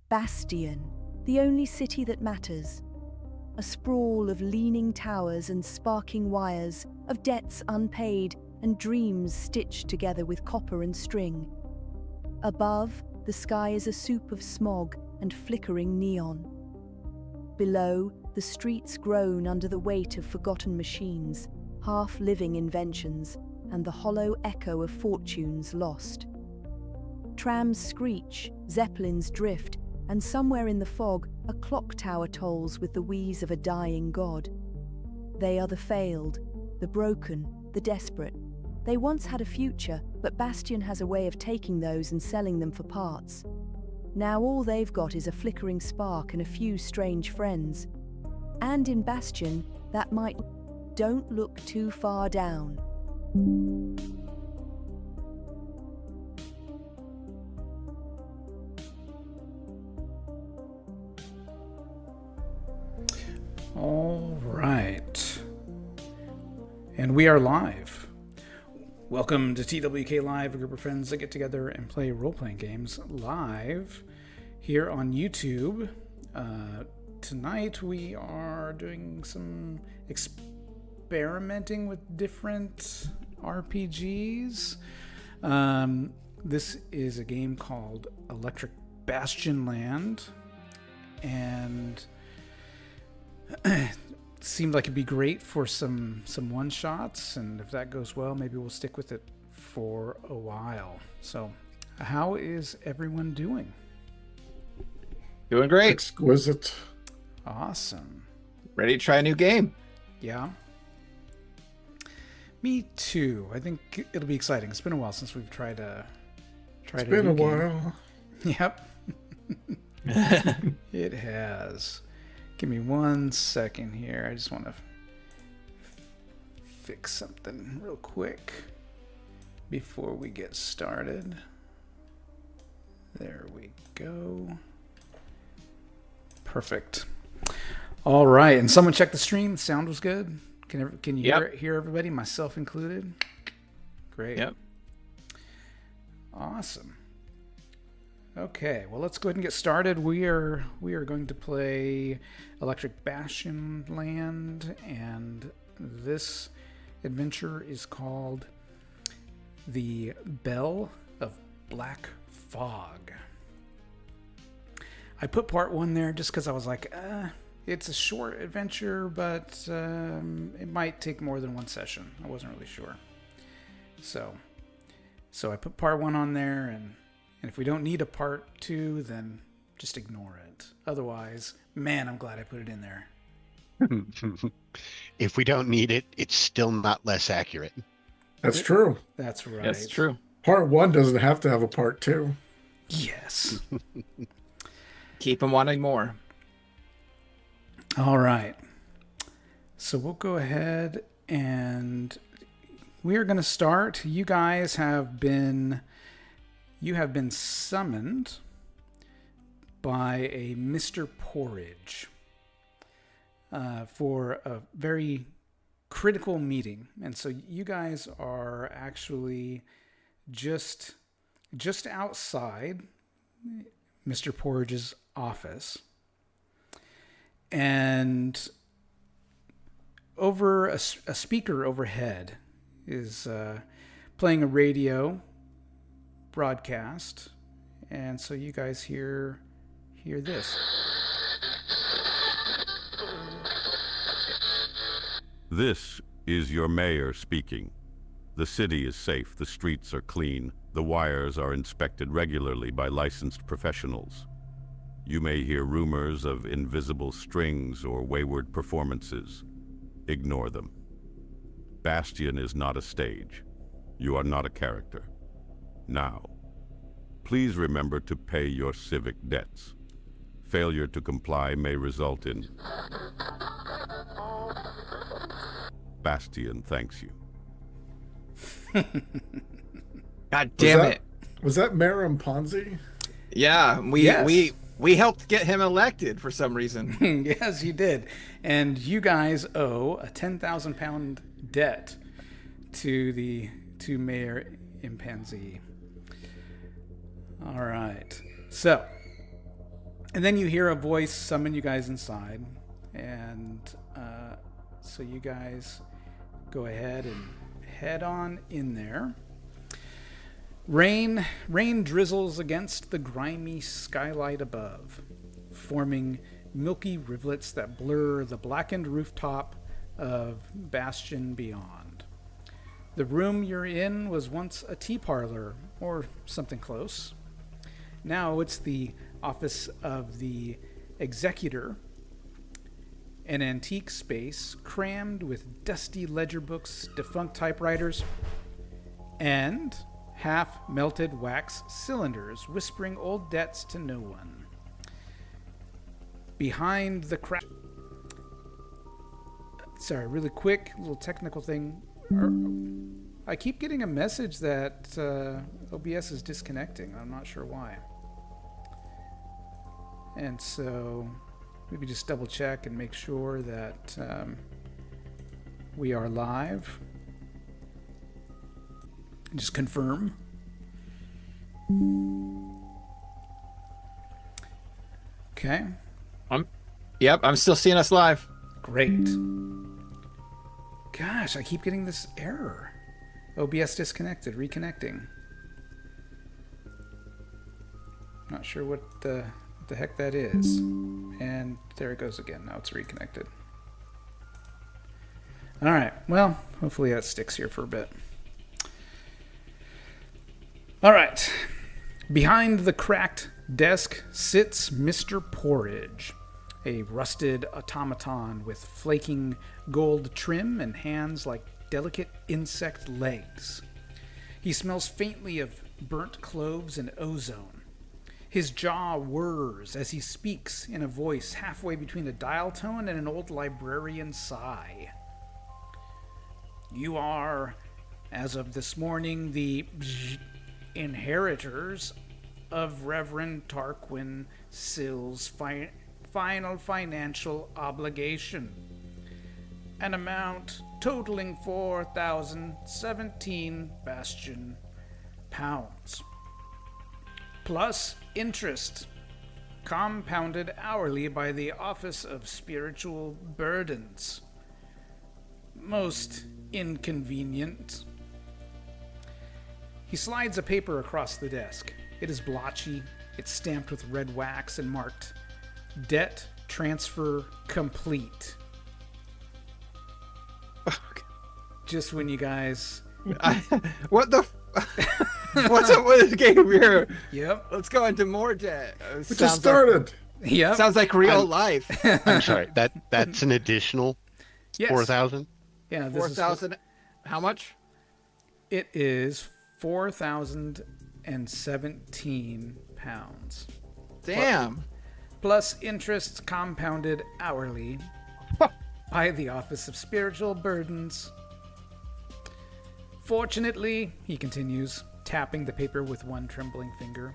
Bastion, the only city that matters. A sprawl of leaning towers and sparking wires, of debts unpaid and dreams stitched together with copper and string. Above, the sky is a soup of smog and flickering neon. Below, the streets groan under the weight of forgotten machines, half-living inventions, and the hollow echo of fortunes lost. Trams screech, zeppelins drift, and somewhere in the fog, a clock tower tolls with the wheeze of a dying god. They are the failed, the broken, the desperate. They once had a future, but Bastion has a way of taking those and selling them for parts. Now all they've got is a flickering spark and a few strange friends. And in Bastion, that might... Don't look too far down. All right. And we are live. Welcome to TWK Live, a group of friends that get together and play role-playing games live here on YouTube. Tonight we are doing some experimenting with different RPGs. This is a game called Electric Bastionland, and seemed like it'd be great for some one-shots, and if that goes well, maybe we'll stick with it for a while. So, how is everyone doing? Doing great. Exquisite. Awesome. Ready to try a new game. Yeah. Me too. I think it'll be exciting. It's been a while since we've tried a It's been a new while. game. Yep. It has. Give me 1 second here. I just want to fix something real quick before we get started. There we go. Perfect. All right. And someone checked the stream. The sound was good. Can you hear everybody, myself included? Great. Yep. Awesome. Okay, well, let's go ahead and get started. We are going to play Electric Bastionland, and this adventure is called The Bell of Black Fog. I put part 1 there just because I was like, it's a short adventure, but it might take more than one session. I wasn't really sure. So I put part 1 on there, and if we don't need a part 2, then just ignore it. Otherwise, man, I'm glad I put it in there. If we don't need it, it's still not less accurate. That's true. That's right. That's true. Part 1 doesn't have to have a part 2. Yes. Keep them wanting more. All right. So we'll go ahead and we are going to start. You guys have been summoned by a Mr. Porridge for a very critical meeting. And so you guys are actually just outside Mr. Porridge's office. And over a speaker overhead is playing a radio broadcast, and so you guys hear this. This is your mayor speaking. The city is safe, the streets are clean, the wires are inspected regularly by licensed professionals. You may hear rumors of invisible strings or wayward performances. Ignore them. Bastion is not a stage. You are not a character. Now, please remember to pay your civic debts. Failure to comply may result in... Bastion thanks you. God damn it. Was that Mayor Impanze? Yeah, we helped get him elected for some reason. Yes, you did. And you guys owe a 10,000 pound debt to Mayor Impanze. All right. So, And then you hear a voice summon you guys inside. And so you guys go ahead and head on in there. Rain drizzles against the grimy skylight above, forming milky rivulets that blur the blackened rooftop of Bastion beyond. The room you're in was once a tea parlor, or something close. Now it's the office of the executor, an antique space crammed with dusty ledger books, defunct typewriters, and half-melted wax cylinders whispering old debts to no one. Behind the crack... Sorry, really quick, little technical thing. I keep getting a message that OBS is disconnecting. I'm not sure why. And so maybe just double check and make sure that we are live. Just confirm. Okay. Yep, I'm still seeing us live. Great. Gosh, I keep getting this error. OBS disconnected, reconnecting. Not sure what the heck that is. And there it goes again. Now it's reconnected. All right. Well, hopefully that sticks here for a bit. All right. Behind the cracked desk sits Mr. Porridge, a rusted automaton with flaking gold trim and hands like delicate insect legs. He smells faintly of burnt cloves and ozone. His jaw whirs as he speaks in a voice halfway between a dial tone and an old librarian sigh. You are, as of this morning, the inheritors of Reverend Tarquin Sill's final financial obligation, an amount totaling 4,017 Bastion pounds, plus interest, compounded hourly by the Office of Spiritual Burdens. Most inconvenient. He slides a paper across the desk. It is blotchy, it's stamped with red wax and marked Debt Transfer Complete. Just when you guys... What the... What's up with this game here? Yep. Let's go into more debt. We just started. Yep. Sounds like real life. I'm sorry. That's an additional Yes. 4,000. Yeah, this 4,000. How much? It is 4,017 pounds. Damn. Plus interest compounded hourly by the Office of Spiritual Burdens. Fortunately, he continues, tapping the paper with one trembling finger,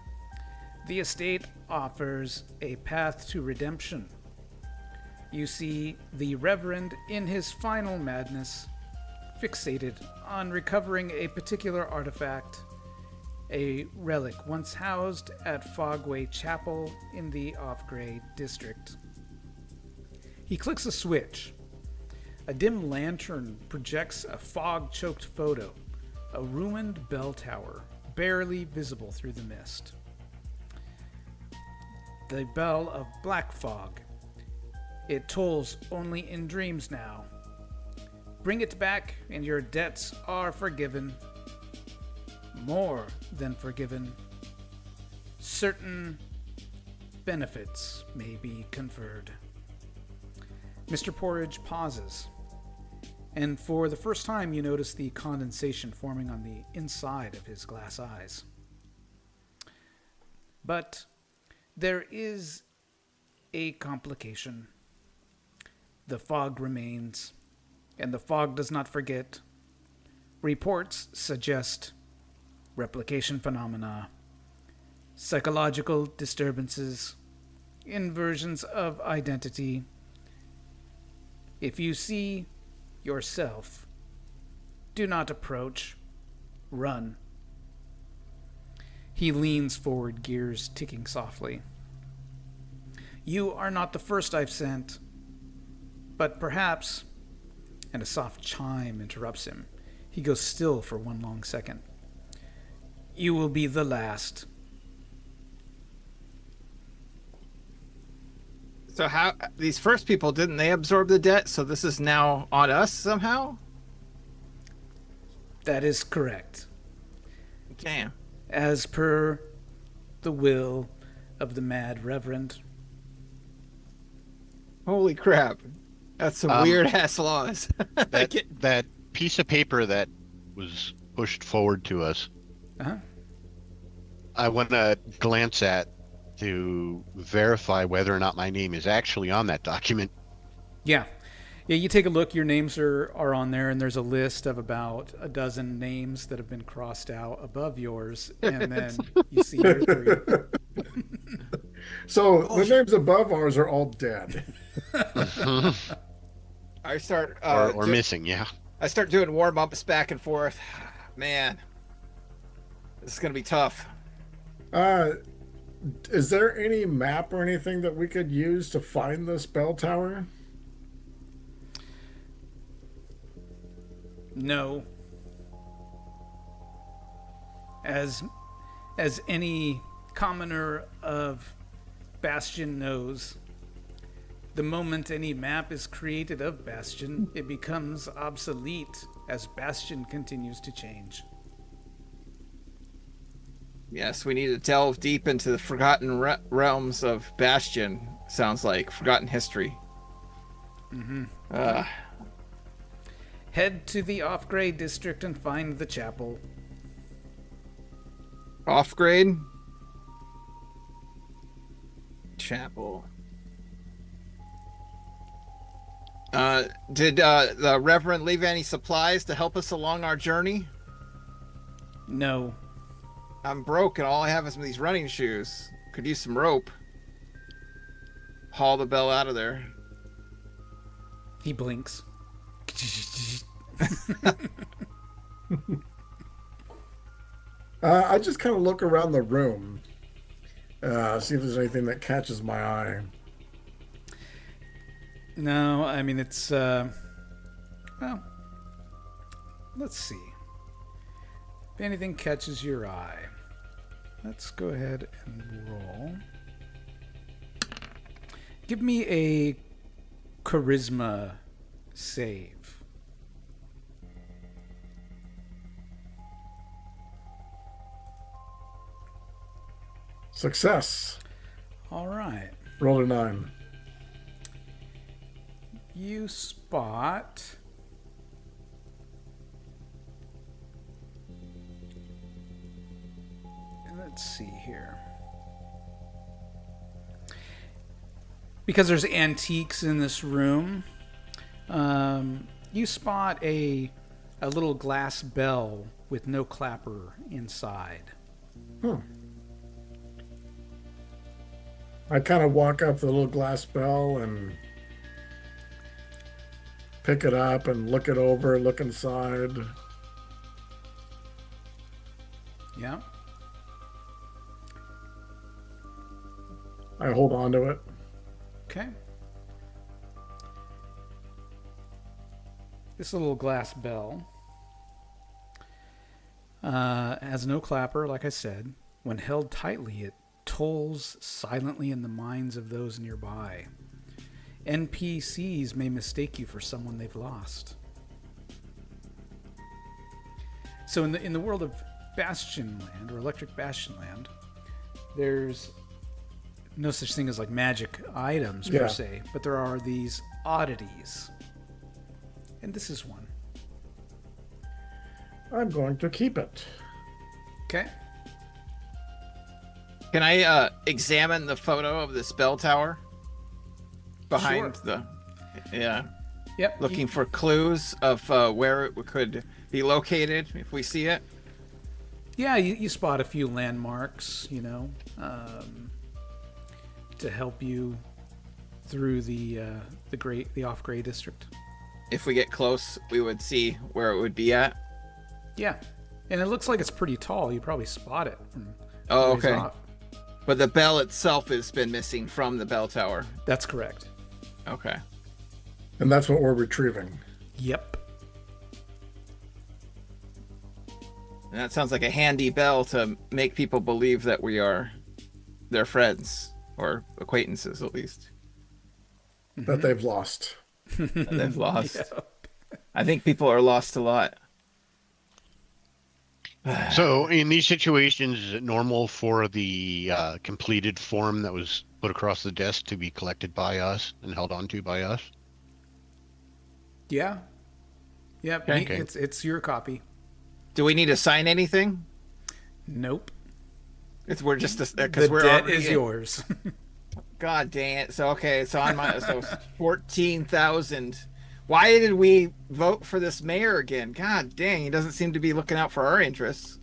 the estate offers a path to redemption. You see the Reverend in his final madness, fixated on recovering a particular artifact, a relic once housed at Fogway Chapel in the Off-Grey district. He clicks a switch. A dim lantern projects a fog-choked photo, a ruined bell tower, barely visible through the mist. The bell of black fog. It tolls only in dreams now. Bring it back and your debts are forgiven. More than forgiven. Certain benefits may be conferred. Mr. Porridge pauses, and for the first time you notice the condensation forming on the inside of his glass eyes. But there is a complication. The fog remains, and the fog does not forget. Reports suggest replication phenomena, psychological disturbances, inversions of identity. If you see yourself, do not approach, run. He leans forward, gears ticking softly. You are not the first I've sent, but perhaps... And a soft chime interrupts him. He goes still for one long second. You will be the last. So how these first people, didn't they absorb the debt? So this is now on us somehow? That is correct. Damn. As per the will of the Mad Reverend. Holy crap. That's some weird ass laws. That piece of paper that was pushed forward to us, Uh-huh. I want to glance at to verify whether or not my name is actually on that document. Yeah, you take a look. Your names are on there, and there's a list of about a dozen names that have been crossed out above yours, and then you see your 3. So the names above ours are all dead. I start or missing, yeah. I start doing warm-ups back and forth. Man, this is gonna be tough. Is there any map or anything that we could use to find this bell tower? No. As any commoner of Bastion knows, the moment any map is created of Bastion, it becomes obsolete as Bastion continues to change. Yes, we need to delve deep into the forgotten realms of Bastion. Sounds like forgotten history. Mm-hmm. Head to the off-grade district and find the chapel. Off-grade? Chapel. Did the Reverend leave any supplies to help us along our journey? No. I'm broke and all I have is these running shoes. Could use some rope. Haul the bell out of there. He blinks. I just kind of look around the room, see if there's anything that catches my eye. No, I mean, it's, well, let's see. If anything catches your eye, let's go ahead and roll. Give me a charisma save. Success. All right. Roll a 9. You spot... Let's see here. Because there's antiques in this room, you spot a little glass bell with no clapper inside. I kind of walk up the little glass bell and pick it up and look it over, look inside. Yeah. I hold on to it. Okay. This little glass bell has no clapper, like I said. When held tightly, it tolls silently in the minds of those nearby. NPCs may mistake you for someone they've lost. So in the world of Bastionland, or Electric Bastionland, there's no such thing as like magic items per se, but there are these oddities. And this is one. I'm going to keep it. Okay. Can I examine the photo of this bell tower? Behind Sure. Yep. Looking for clues of where it could be located if we see it. Yeah, you spot a few landmarks, to help you through the off-gray district. If we get close, we would see where it would be at. Yeah, and it looks like it's pretty tall. You probably spot it from Oh, ways okay. off. But the bell itself has been missing from the bell tower. That's correct. Okay. And that's what we're retrieving. Yep. And that sounds like a handy bell to make people believe that we are their friends or acquaintances, at least. That they've lost. That they've lost. Yep. I think people are lost a lot. So in these situations, is it normal for the completed form that was put across the desk to be collected by us and held onto by us? Yeah. Yep. Okay. It's your copy. Do we need to sign anything? Nope. We're just The because we're debt already is in. yours. God dang it! So okay, so on my 14,000. Why did we vote for this mayor again? God dang, he doesn't seem to be looking out for our interests.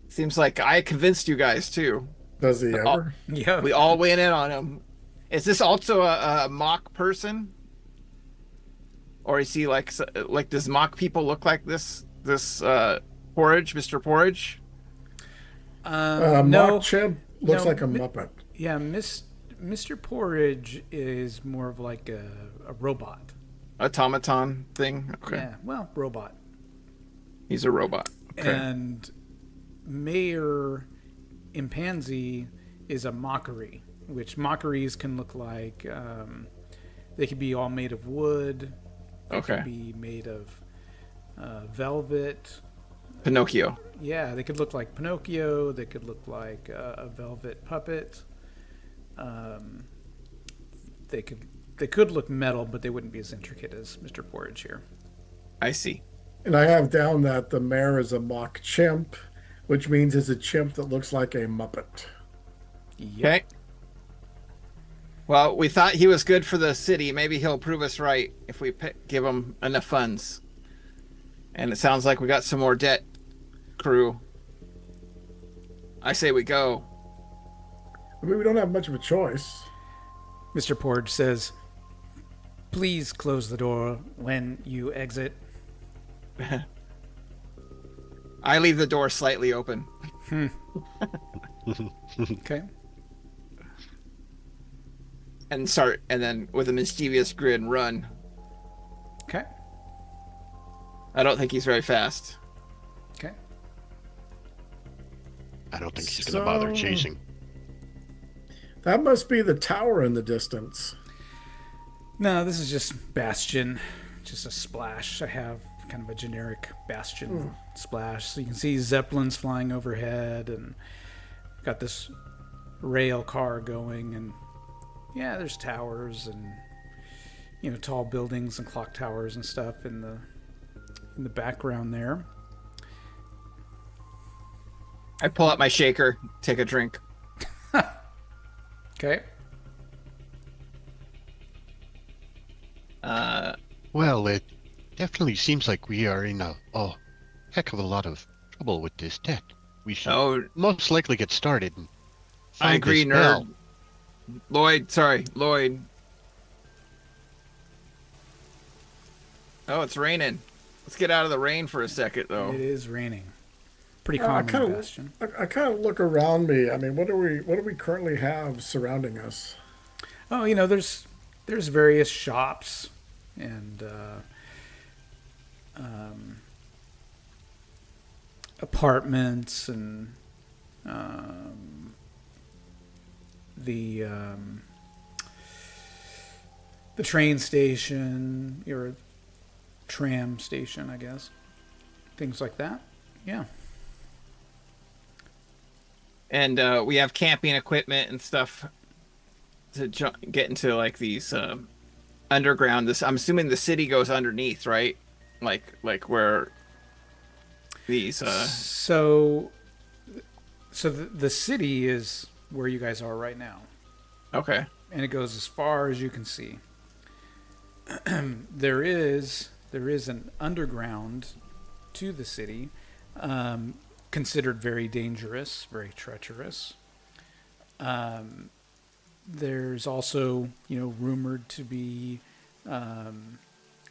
Seems like I convinced you guys too. Does he ever? Yeah. We all went in on him. Is this also a mock person? Or is he like does mock people look like this Porridge, Mr. Porridge? No. Mock Chimp looks No, like a Muppet. Yeah, Mr. Porridge is more of like a robot. Automaton thing? Okay. Yeah, well, robot. He's a robot. Okay. And Mayor Impanze is a mockery, which mockeries can look like they could be all made of wood. They Okay. could be made of velvet. Pinocchio. Yeah, they could look like Pinocchio. They could look like a velvet puppet. They could look metal, but they wouldn't be as intricate as Mr. Porridge here. I see. And I have down that the mayor is a mock chimp, which means it's a chimp that looks like a Muppet. Yep. Okay. Well, we thought he was good for the city. Maybe he'll prove us right if we give him enough funds. And it sounds like we got some more debt, crew. I say we go. I mean, we don't have much of a choice. Mr. Porridge says, "Please close the door when you exit." I leave the door slightly open. Okay. And then with a mischievous grin, run. Okay. I don't think he's very fast. Okay. I don't think he's going to bother So- chasing. That must be the tower in the distance. No, this is just Bastion. Just a splash. I have kind of a generic Bastion splash. So you can see Zeppelins flying overhead and got this rail car going, and yeah, there's towers and tall buildings and clock towers and stuff in the background there. I pull out my shaker, take a drink. Okay. Well, it definitely seems like we are in a heck of a lot of trouble with this debt. We should Oh, most likely get started. And I find agree, this bell. nerd. Lloyd. Oh, it's raining. Let's get out of the rain for a second, though. It is raining. Pretty I common kind in of, Bastion. I kind of look around me. I mean, what do we currently have surrounding us? Oh, there's various shops and apartments and the train station, or tram station, I guess. Things like that. Yeah. And we have camping equipment and stuff to get into like these underground. I'm assuming the city goes underneath, right? Like where these. So the city is where you guys are right now, Okay. and it goes as far as you can see. There is an underground to the city, considered very dangerous, very treacherous. There's also, rumored to be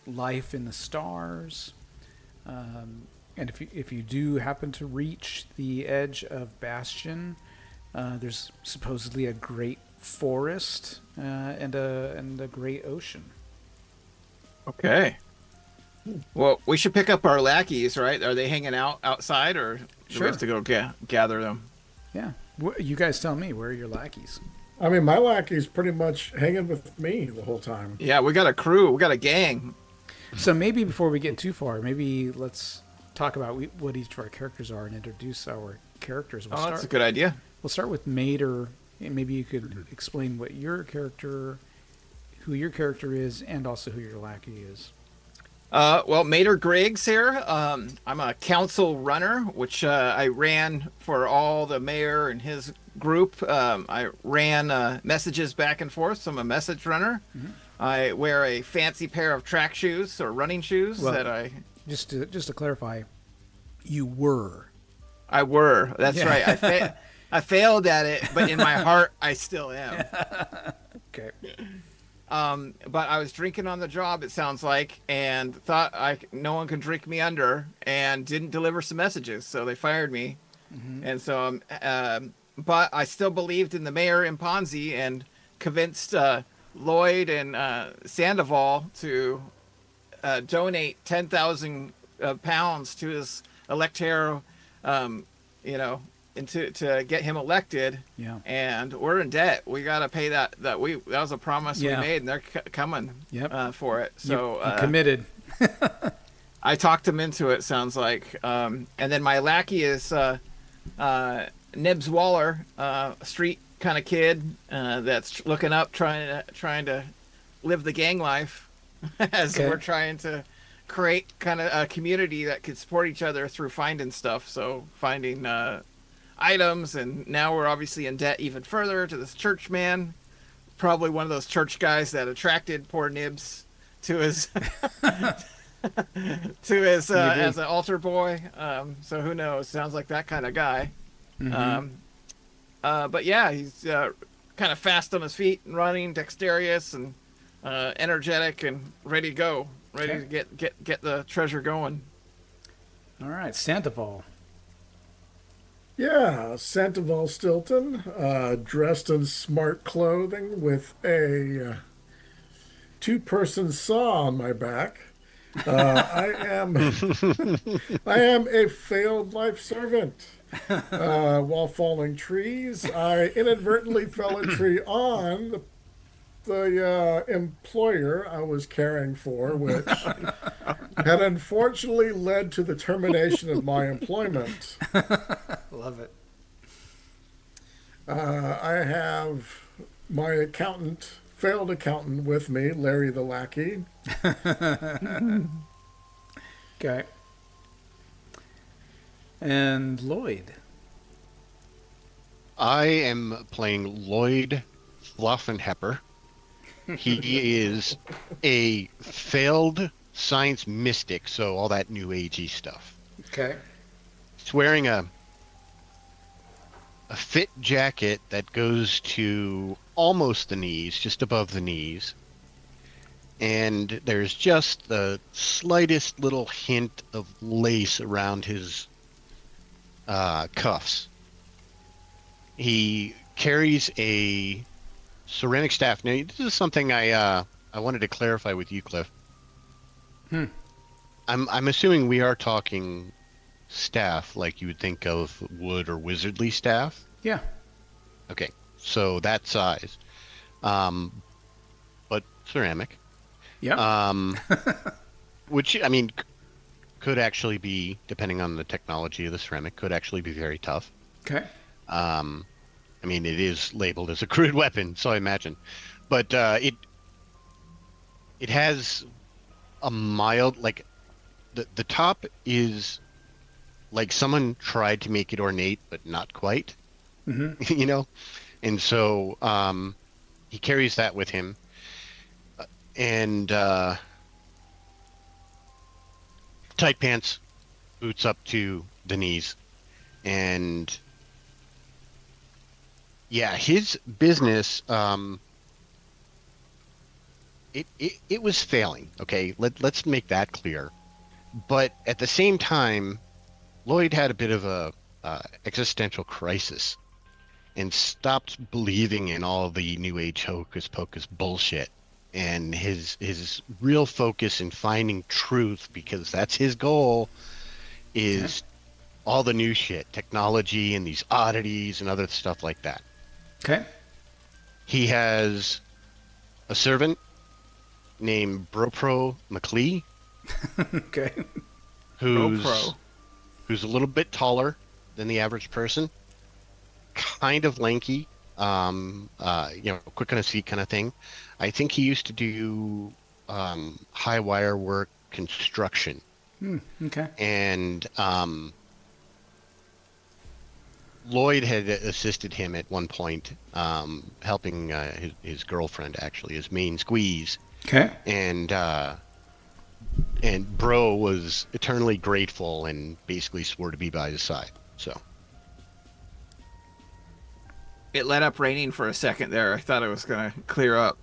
life in the stars. And if you do happen to reach the edge of Bastion, There's supposedly a great forest and a great ocean. Okay. Well, we should pick up our lackeys, right? Are they hanging out outside, or do Sure. we have to go gather them? Yeah. You guys tell me, where are your lackeys? I mean, my lackey's pretty much hanging with me the whole time. Yeah, we got a crew. We got a gang. So maybe before we get too far, maybe let's talk about what each of our characters are and introduce our characters. That's a good idea. We'll start with Mater, and maybe you could explain who your character is, and also who your lackey is. Well, Mater Griggs here. I'm a council runner, which I ran for all the mayor and his group. I ran messages back and forth, so I'm a message runner. Mm-hmm. I wear a fancy pair of track shoes or running shoes Just to clarify, you were. I were. That's right. I failed at it, but in my heart, I still am. Okay. But I was drinking on the job, it sounds like, and thought no one can drink me under, and didn't deliver some messages, so they fired me. Mm-hmm. And so, but I still believed in the Mayor Impanze and convinced Lloyd and Sandoval to donate 10,000 pounds to his electero, and to get him elected. Yeah. And we're in debt. We got to pay that was a promise we made, and they're coming for it. So you committed. I talked him into it, sounds like. And then my lackey is Nibs Waller, a street kind of kid that's looking up, trying to live the gang life as we're trying to create kind of a community that could support each other through finding stuff. So finding items, and now we're obviously in debt even further to this church man, probably one of those church guys that attracted poor Nibs to his as an altar boy. So who knows? Sounds like that kind of guy. Mm-hmm. But yeah, he's kind of fast on his feet and running, dexterous and energetic and ready to go, ready to get the treasure going. All right, Sandoval. Yeah, Sandoval Stilton, dressed in smart clothing with a two-person saw on my back. I am a failed life servant. While falling trees, I inadvertently fell a tree on the employer I was caring for, which had unfortunately led to the termination of my employment. Love it. I have my failed accountant with me, Larry the lackey. Okay. And Lloyd. I am playing Lloyd Fluffenhepper. He is a failed science mystic, so all that new agey stuff. Okay. He's wearing a fit jacket that goes to almost the knees, just above the knees. And there's just the slightest little hint of lace around his cuffs. He carries a ceramic staff. Now, this is something I wanted to clarify with you, Cliff. I'm assuming we are talking staff like you would think of wood or wizardly staff. Yeah. Okay, so that size, but ceramic. Yeah. Which I mean could actually be, depending on the technology of the ceramic, could actually be very tough. Okay. I mean, it is labeled as a crude weapon, so I imagine, but it has a mild, like the top is like someone tried to make it ornate, but not quite. Mm-hmm. And so he carries that with him, and tight pants, boots up to the knees, and yeah, his business, it was failing. Okay, let's make that clear. But at the same time, Lloyd had a bit of a existential crisis, and stopped believing in all the New Age hocus pocus bullshit. And his real focus in finding truth, because that's his goal, is all the new shit, technology and these oddities and other stuff like that. Okay. He has a servant named Bropro McLee, Okay. GoPro. who's a little bit taller than the average person, kind of lanky, quick on his feet kind of thing. I think he used to do high wire work, construction, Okay. and Lloyd had assisted him at one point, helping his girlfriend, actually, his main squeeze. Okay. And Bro was eternally grateful and basically swore to be by his side. So It let up raining for a second there. I thought it was going to clear up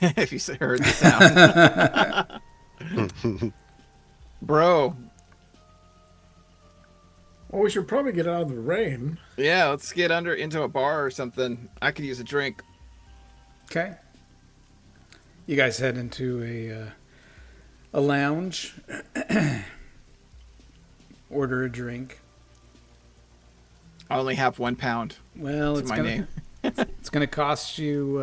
if you heard the sound. Bro. Well, we should probably get out of the rain. Yeah, let's get into a bar or something. I could use a drink. Okay. You guys head into a lounge. Order a drink. I only have £1. Well, to it's my gonna name. it's gonna cost you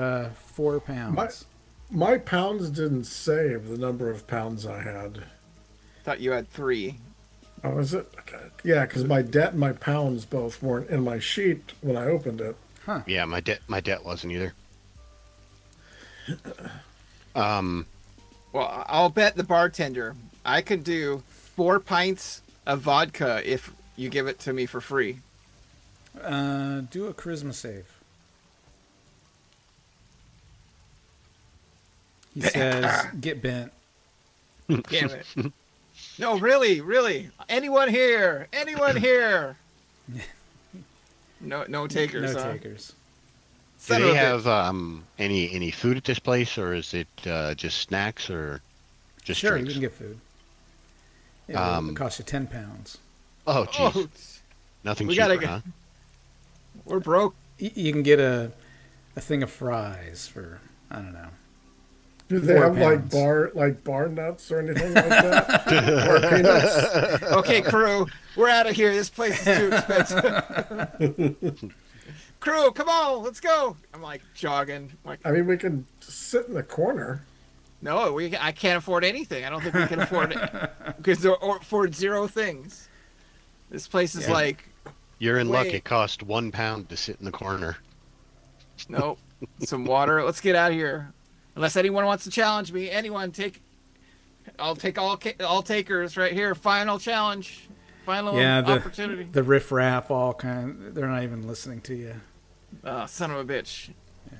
£4. My pounds didn't save the number of pounds I had. Thought you had 3. Oh, is it? Okay. Yeah, because my debt and my pounds both weren't in my sheet when I opened it. yeah, my debt wasn't either. Well, I'll bet the bartender I could do 4 pints of vodka if you give it to me for free. Do a charisma save. He says, "Get bent." Damn it. No, really. Anyone here? No takers. No huh? takers. Do Son of they a have bitch. any food at this place, or is it just snacks or just Sure, drinks? you can get food. It costs you £10. Oh, jeez. Oh, Nothing we cheaper, gotta huh? we're broke. You can get a thing of fries for, I don't know. Do they 4 have pounds. like bar nuts or anything like that? Or peanuts? Okay, crew, we're out of here. This place is too expensive. Crew, come on, let's go. I'm like jogging. I'm like, I mean, we can sit in the corner. no, I can't afford anything. I don't think we can afford it because they're afford 0 things. This place is like, You're in luck. Wait. It cost £1 to sit in the corner. nope. Some water. Let's get out of here. Unless anyone wants to challenge me, I'll take all takers right here. Final challenge, final opportunity. The riffraff all they're not even listening to you. Son of a bitch. Yeah.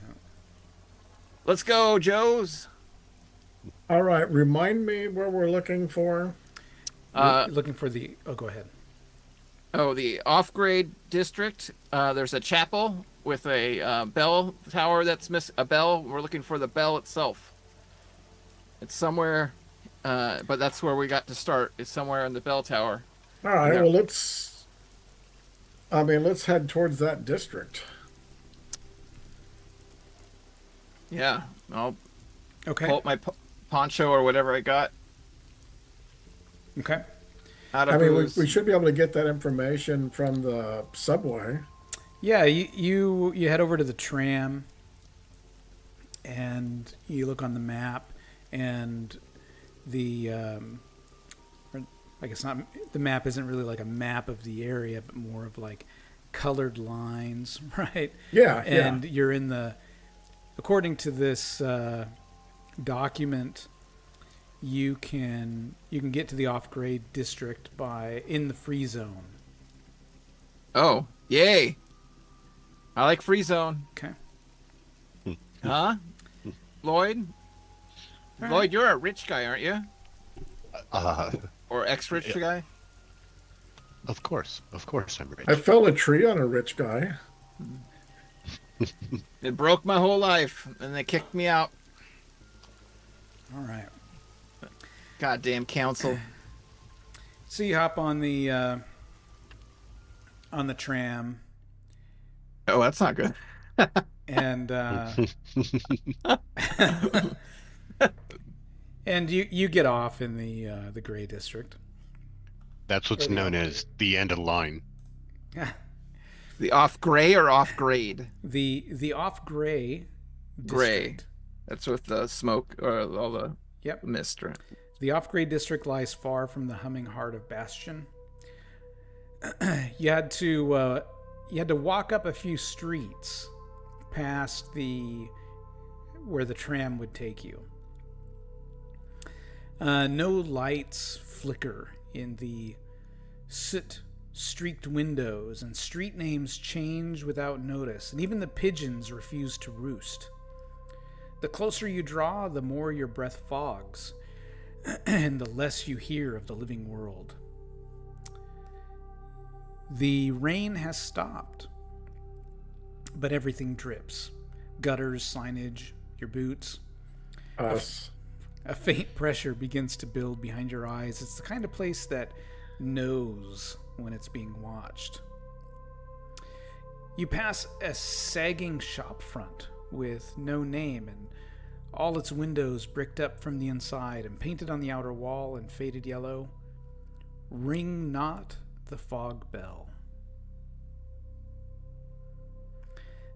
Let's go, Joe's. All right, remind me where we're looking for. Looking for the. Oh, go ahead. Oh, the off-grade district. There's a chapel with a bell tower that's a bell. We're looking for the bell itself. It's somewhere, but that's where we got to start. It's somewhere in the bell tower. All right, Yeah. well, let's head towards that district. Yeah, I'll Okay. pull up my poncho or whatever I got Okay. out of I mean, booze. we should be able to get that information from the subway. Yeah, you head over to the tram, and you look on the map, and I guess not. The map isn't really like a map of the area, but more of like colored lines, right? Yeah, And you're in the. According to this document, you can get to the off-grade district in the free zone. Oh, yay! I like free zone. Okay. Huh? Lloyd? All Lloyd, you're a rich guy, aren't you? Uh, Or ex-rich guy? of course, I'm rich. I fell a tree on a rich guy. It broke my whole life, and they kicked me out. All right. Goddamn council. So you hop on the tram, Oh, that's not good. And and you get off in the gray district. That's what's known as the end of the line. The off gray or off grade? The off gray Gray. district. That's with the smoke or all the Yep. mist, right? The off gray district lies far from the humming heart of Bastion. You had to walk up a few streets past where the tram would take you. No lights flicker in the soot-streaked windows, and street names change without notice, and even the pigeons refuse to roost. The closer you draw, the more your breath fogs, and the less you hear of the living world. The rain has stopped, but everything drips. Gutters, signage, your boots. Us. A faint pressure begins to build behind your eyes. It's the kind of place that knows when it's being watched. You pass a sagging shop front with no name and all its windows bricked up from the inside and painted on the outer wall in faded yellow. Ring not the fog bell.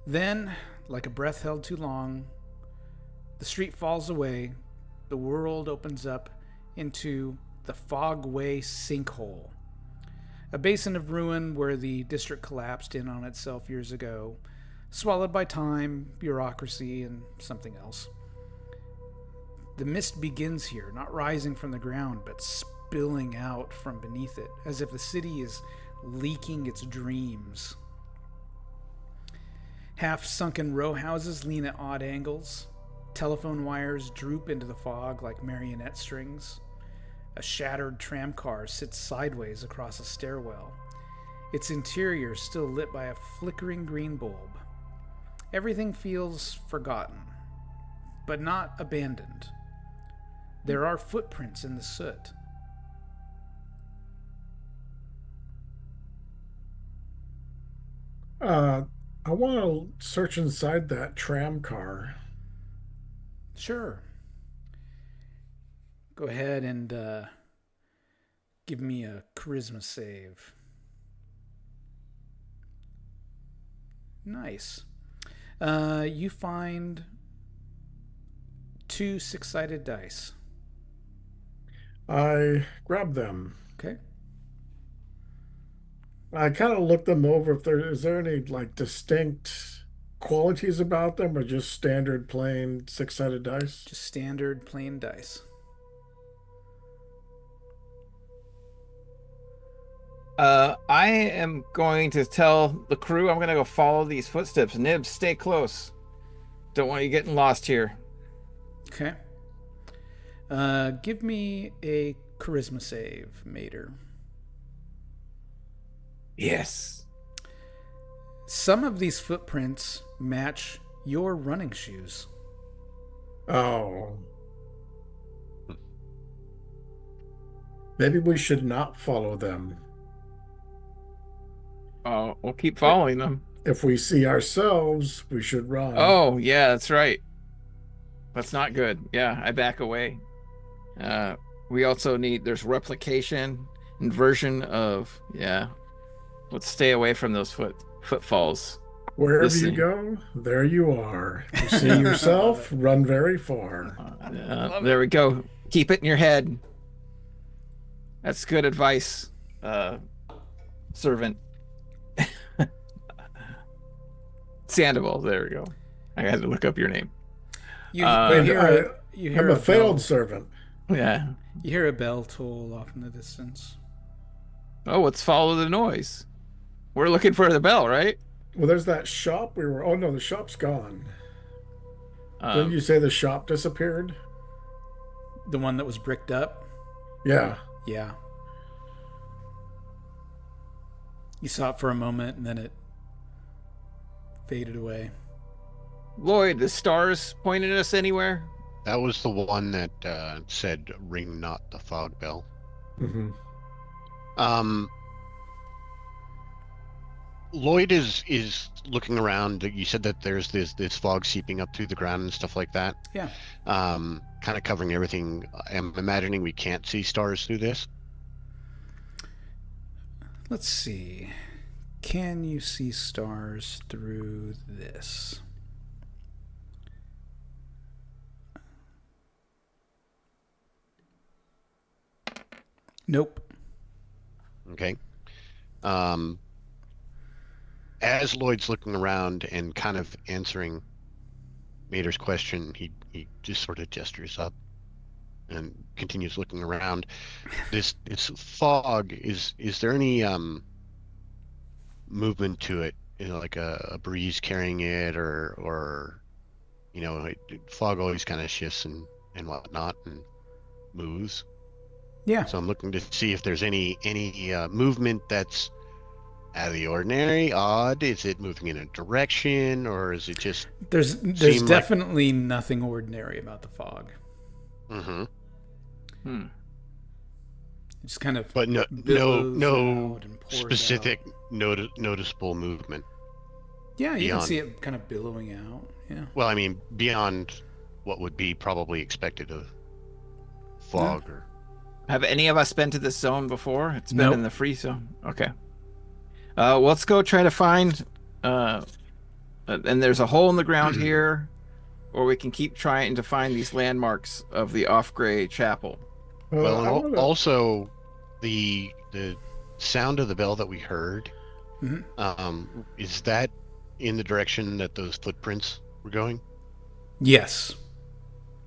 Then, like a breath held too long, the street falls away. The world opens up into the Fogway Sinkhole, a basin of ruin where the district collapsed in on itself years ago, swallowed by time, bureaucracy, and something else. The mist begins here, not rising from the ground, but spilling out from beneath it, as if the city is leaking its dreams. Half-sunken row houses lean at odd angles. Telephone wires droop into the fog like marionette strings. A shattered tramcar sits sideways across a stairwell, its interior still lit by a flickering green bulb. Everything feels forgotten, but not abandoned. There are footprints in the soot. I want to search inside that tram car. Sure. Go ahead and give me a charisma save. Nice. You find 2 6-sided dice. I grab them. Okay. I kind of look them over. If is there any like distinct qualities about them, or just standard plain 6-sided dice? Just standard plain dice. I am going to tell the crew I'm going to go follow these footsteps. Nibs, stay close. Don't want you getting lost here. Okay. Give me a charisma save, Mater. Yes. Some of these footprints match your running shoes. Oh. Maybe we should not follow them. Oh, we'll keep following them. If we see ourselves, we should run. Oh, yeah, that's right. That's not good. Yeah, I back away. We also need, there's replication, inversion of, yeah. Let's stay away from those footfalls. Wherever you go, there you are. You see yourself, run very far. There we go. Keep it in your head. That's good advice, servant. Sandoval, there we go. I had to look up your name. You hear I'm a failed bell. servant. Yeah. You hear a bell toll off in the distance. Oh, let's follow the noise. We're looking for the bell, right? Well, there's that shop we were. Oh no, the shop's gone. Didn't you say the shop disappeared? The one that was bricked up? Yeah. Yeah. You saw it for a moment and then it faded away. Lloyd, the stars pointed us anywhere? That was the one that said, "Ring not the fog bell." Mm-hmm. Lloyd is looking around. You said that there's this fog seeping up through the ground and stuff like that. Yeah. Kind of covering everything. I'm imagining we can't see stars through this. Let's see. Can you see stars through this? Nope. Okay. As Lloyd's looking around and kind of answering Mater's question, he just sort of gestures up and continues looking around. This fog, is there any movement to it? You know, like a breeze carrying it, or you know, fog always kind of shifts and whatnot and moves. Yeah. So I'm looking to see if there's any movement that's out of the ordinary, odd. Is it moving in a direction, or is it just There's definitely nothing ordinary about the fog. Mm-hmm. It's kind of But no billows out and pours specific out. noticeable movement. Yeah, you can beyond. see it kind of billowing out. Yeah. Well, I mean, beyond what would be probably expected of fog or Have any of us been to this zone before? It's been Nope. in the free zone. Okay. Let's go try to find. And there's a hole in the ground here, or we can keep trying to find these landmarks of the off-gray chapel. well, and I wanna- also the sound of the bell that we heard. Mhm. Is that in the direction that those footprints were going? Yes.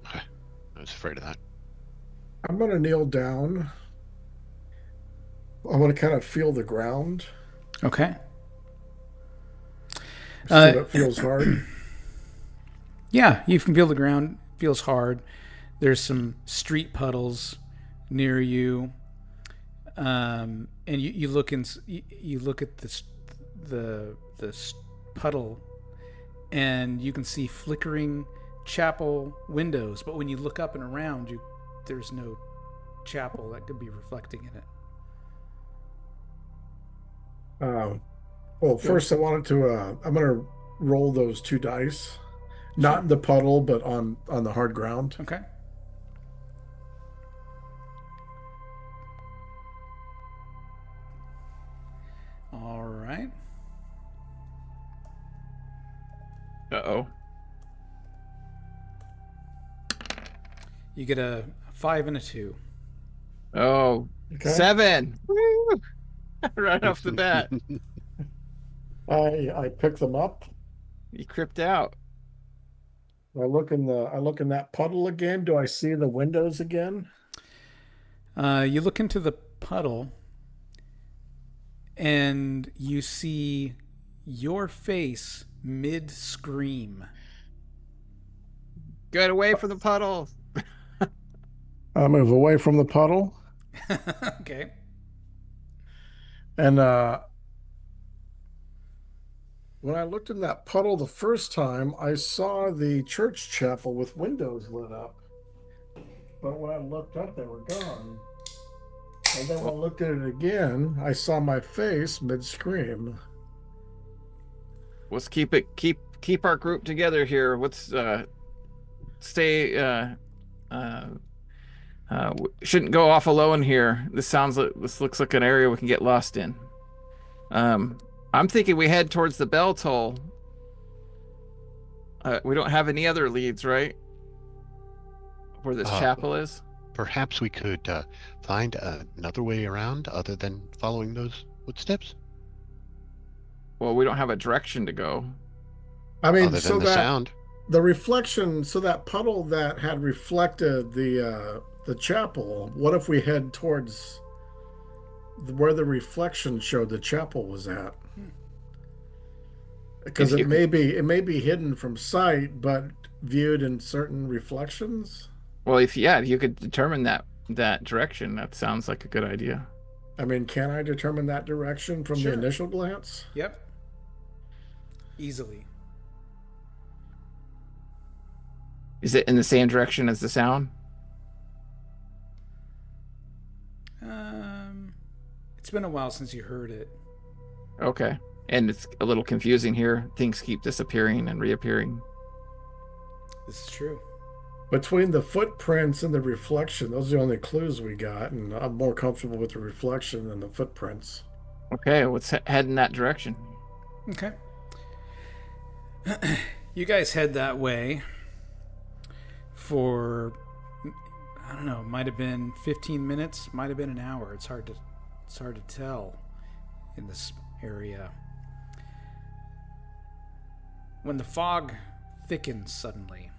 I was afraid of that. I'm going to kneel down. I want to kind of feel the ground. Okay. See if it feels hard. Yeah, you can feel the ground. Feels hard. There's some street puddles near you, and you look in. You look at the puddle, and you can see flickering chapel windows. But when you look up and around, there's no chapel that could be reflecting in it. Well, first I wanted to. I'm going to roll those 2 dice, not in the puddle, but on the hard ground. Okay. All right. Uh-oh. You get a 5 and a 2. Oh, Okay. 7. Woo! Right off the bat. I pick them up. You cripped out. I look in that puddle again. Do I see the windows again? You look into the puddle, and you see your face mid-scream. Get away from the puddle. I move away from the puddle, Okay. and when I looked in that puddle the first time, I saw the church chapel with windows lit up. But when I looked up, they were gone. And then when I looked at it again, I saw my face mid-scream. Let's keep our group together here. Let's stay. Shouldn't go off alone here. This looks like an area we can get lost in. I'm thinking we head towards the bell toll. We don't have any other leads, right? Where this chapel is? Perhaps we could find another way around other than following those footsteps? Well, we don't have a direction to go. I mean, Other so than the that sound. the reflection, so that puddle that had reflected the chapel. What if we head towards where the reflection showed the chapel was at? Because it may be hidden from sight, but viewed in certain reflections. Well, if you could determine that direction, that sounds like a good idea. I mean, can I determine that direction from Sure. the initial glance? Yep. Easily. Is it in the same direction as the sound? It's been a while since you heard it. Okay. And it's a little confusing here. Things keep disappearing and reappearing. This is true. Between the footprints and the reflection, those are the only clues we got, and I'm more comfortable with the reflection than the footprints. Okay, let's head in that direction. Okay. You guys head that way for, I don't know, might have been 15 minutes, might have been an hour. It's hard to tell in this area. When the fog thickens suddenly,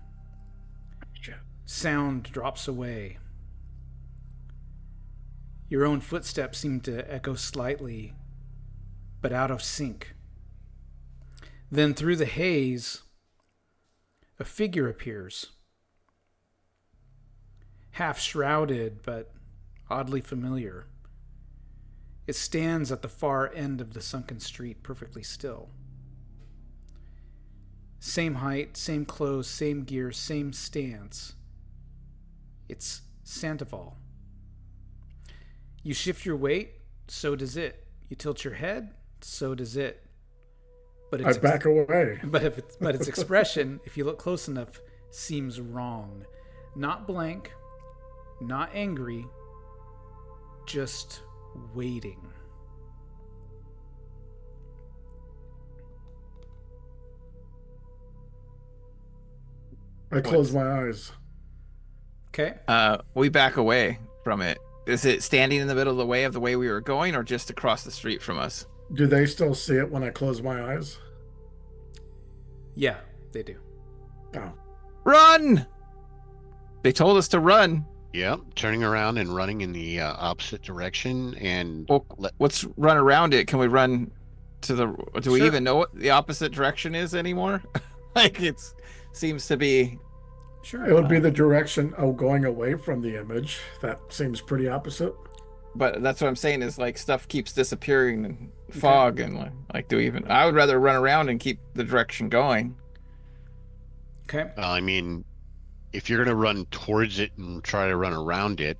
sound drops away. Your own footsteps seem to echo slightly, but out of sync. Then through the haze, a figure appears. Half shrouded, but oddly familiar. It stands at the far end of the sunken street, perfectly still. Same height, same clothes, same gear, same stance. It's Sandoval. You shift your weight, so does it. You tilt your head, so does it. But I back away. But its expression, if you look close enough, seems wrong. Not blank, not angry, just waiting. I close my eyes. Okay. We back away from it. Is it standing in the middle of the way we were going, or just across the street from us? Do they still see it when I close my eyes? Yeah, they do. Oh. Run! They told us to run. Yeah, turning around and running in the opposite direction. And Well, let's run around it. Can we run to the... Do we Sure. even know what the opposite direction is anymore? Like, it seems to be... Sure. It would be the direction of going away from the image. That seems pretty opposite. But that's what I'm saying is, like, stuff keeps disappearing and fog and, like, do we even... I would rather run around and keep the direction going. Okay. I mean, if you're going to run towards it and try to run around it,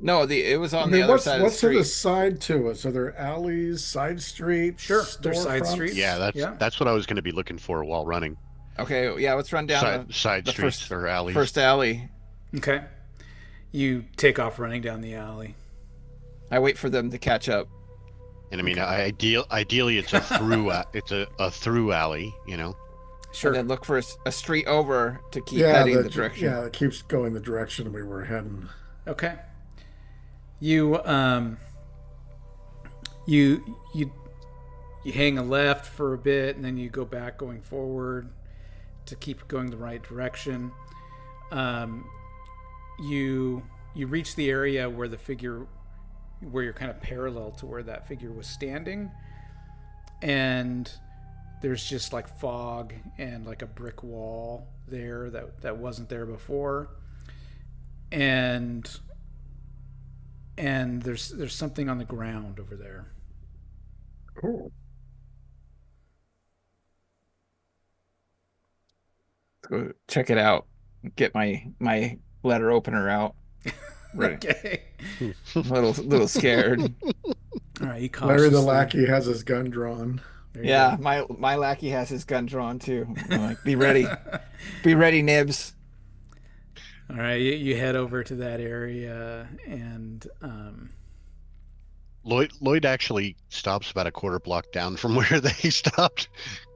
No, it was on I mean, the other what's side of the to the street. side to us? Are there alleys, side streets? Sure, there's side storefronts? streets. yeah, Yeah. that's what I was going to be looking for while running. Okay, yeah, let's run down Side the streets first, or alleys. first alley. Okay. You take off running down the alley. I wait for them to catch up. And I mean, ideally, it's a through a through alley, you know. Sure. And then look for a street over to keep heading the direction. Yeah, it keeps going the direction we were heading. Okay. You you hang a left for a bit, and then you go back going forward to keep going the right direction. You reach the area where where you're kind of parallel to where that figure was standing, and there's just like fog and like a brick wall there that wasn't there before, and there's something on the ground over there. Oh. Go check it out. Get my letter opener out. Right. Okay. little scared. All right. You Larry the cautiously- lackey has his gun drawn. There you Yeah, go. my lackey has his gun drawn too. I'm like, be ready. Be ready, Nibs. All right. You head over to that area, and Lloyd actually stops about a quarter block down from where they stopped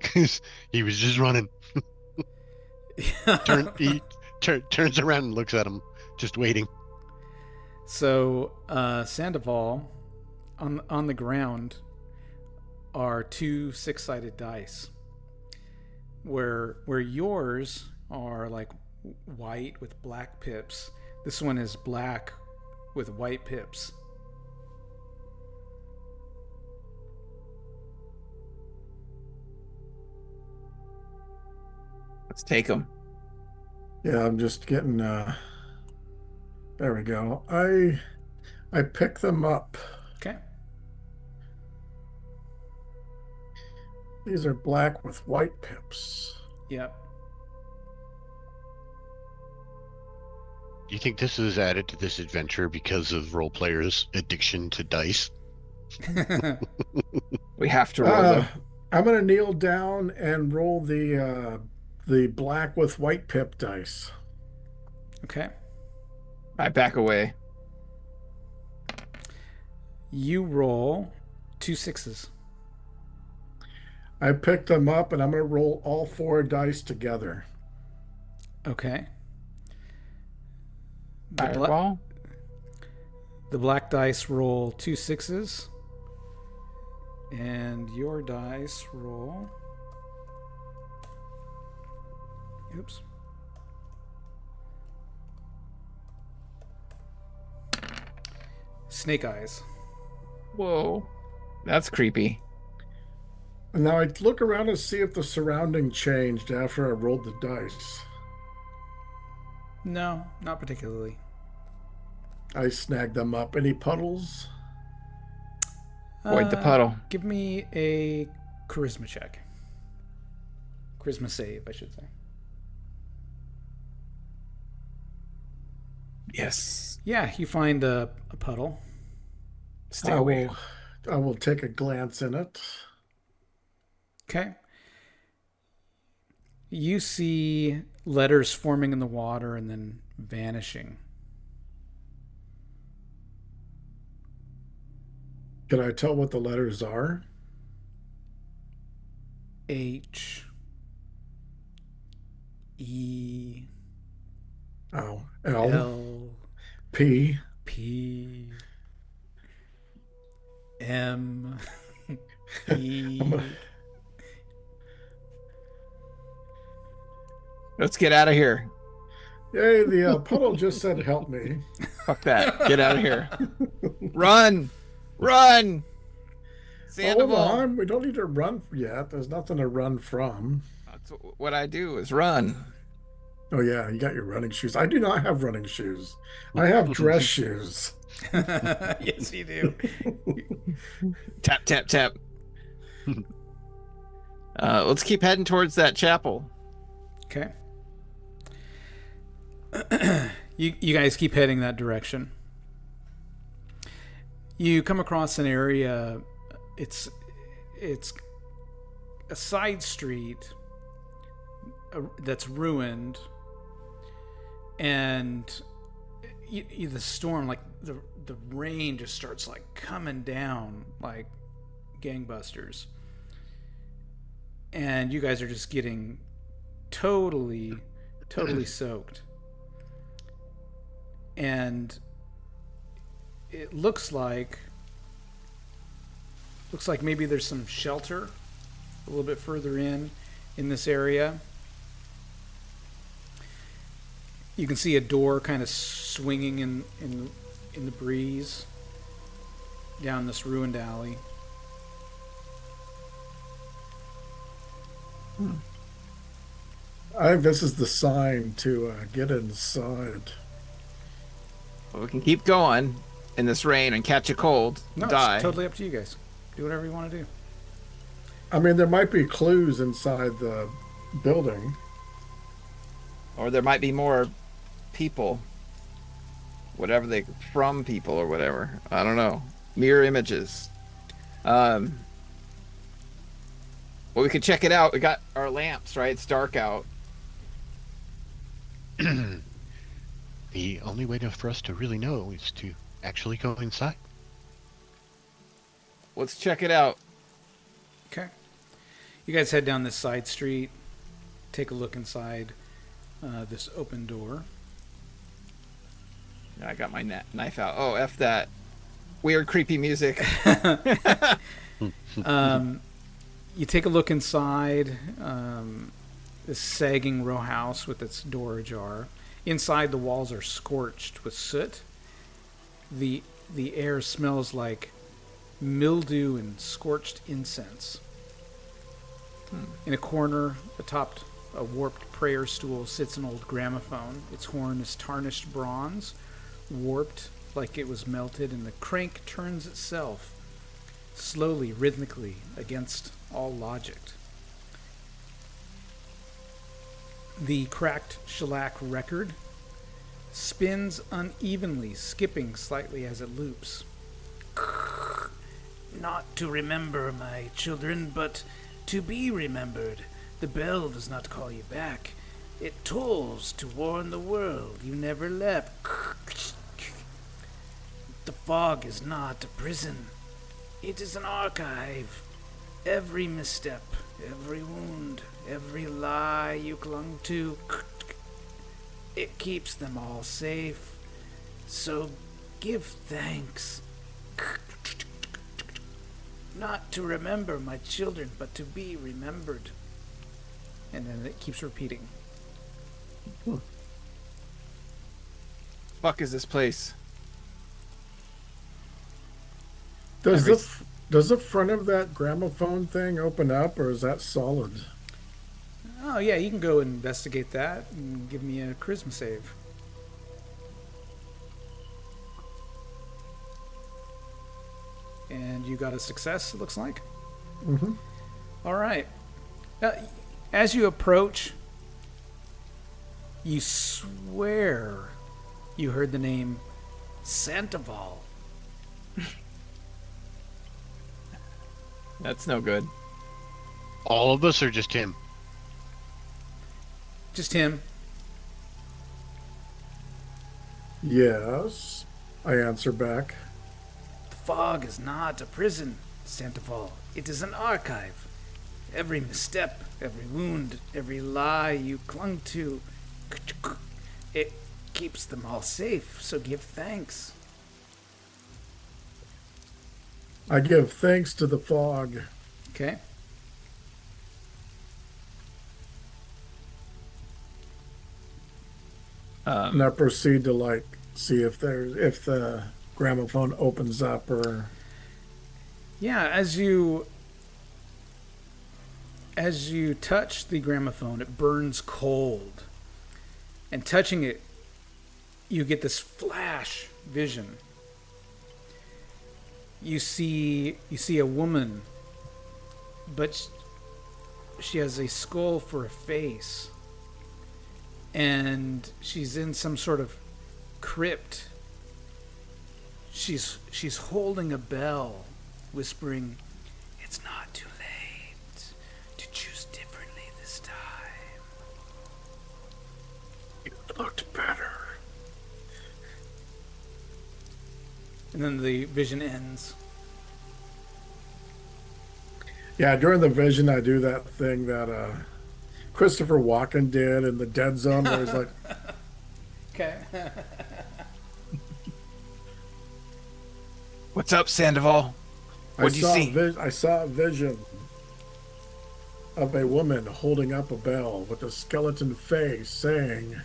because he was just running. He turns around and looks at him, just waiting. So Sandoval, on the ground are two 6-sided dice. Where yours are like white with black pips, this one is black with white pips. Let's take him. Yeah, I'm just getting there we go. I pick them up. Okay. These are black with white pips. Yep. Do you think this is added to this adventure because of role players' addiction to dice? We have to roll Uh, them. I'm gonna kneel down and roll the black with white pip dice. Okay. I back away. You roll 2 6s. I picked them up and I'm gonna roll all 4 dice together. Okay. Fireball. The black dice roll 2 6s. And your dice roll. Oops. Snake eyes. Whoa. That's creepy. And now I look around and see if the surrounding changed after I rolled the dice. No, not particularly. I snagged them up. Any puddles? Avoid the puddle. Give me a charisma check. Charisma save, I should say. Yes. Yeah, you find a puddle. Stay away. I will take a glance in it. Okay. You see letters forming in the water and then vanishing. Can I tell what the letters are? H. E. Oh, L, L. P, P. M. E. Let's get out of here. Yay, the puddle just said help me. Fuck that. Get out of here. Run! Run! Hold Sandoval. on, we don't need to run yet. There's nothing to run from. That's what I do is run. Oh yeah, you got your running shoes. I do not have running shoes. I have dress shoes. Yes, you do. Tap, tap, tap. Let's keep heading towards that chapel. Okay. You guys keep heading that direction. You come across an area. It's a side street that's ruined, and the storm, like the rain, just starts like coming down like gangbusters, and you guys are just getting totally soaked. And it looks like maybe there's some shelter a little bit further in this area. You can see a door kind of swinging in the breeze down this ruined alley. I think this is the sign to get inside. Well, we can keep going in this rain and catch a cold, No, die. it's totally up to you guys. Do whatever you want to do. I mean, there might be clues inside the building. Or there might be more people. Whatever from people or whatever. I don't know. Mirror images. Well, we could check it out. We got our lamps, right? It's dark out. The only way for us to really know is to actually go inside. Let's check it out. Okay. You guys head down this side street. Take a look inside this open door. I got my knife out. Oh, F that. Weird, creepy music. You take a look inside this sagging row house with its door ajar. Inside, the walls are scorched with soot. The air smells like mildew and scorched incense. In a corner, atop a warped prayer stool, sits an old gramophone. Its horn is tarnished bronze, warped like it was melted, and the crank turns itself slowly, rhythmically, against all logic. The cracked shellac record spins unevenly, skipping slightly as it loops. Not to remember, my children, but To be remembered. The bell does not call you back. It tolls to warn the world you never left. The fog is not a prison. It is an archive. Every misstep, every wound, every lie you clung to, it keeps them all safe. So give thanks. Not to remember my children, but to be remembered. And then it keeps repeating. Fuck is this place? Does the front of that gramophone thing open up, or is that solid? Oh yeah, you can go investigate that and give me a charisma save. And you got a success, it looks like. Mm-hmm. All right. As you approach, you swear you heard the name Sandoval. That's no good. All of us or just him? Just him. Yes, I answer back. The fog is not a prison, Sandoval. It is an archive. Every misstep, every wound, every lie you clung to, it keeps them all safe, so give thanks. I give thanks to the fog. Okay. And I proceed to see if the gramophone opens up or. Yeah, as you touch the gramophone, it burns cold. And touching it, you get this flash vision. You see a woman, but she has a skull for a face. And she's in some sort of crypt. She's holding a bell, whispering, "It's not too late to choose differently this time." It looked better. And then the vision ends. Yeah, during the vision, I do that thing that Christopher Walken did in the Dead Zone, where he's like, Okay. What's up, Sandoval? What'd you see? I saw a vision of a woman holding up a bell with a skeleton face saying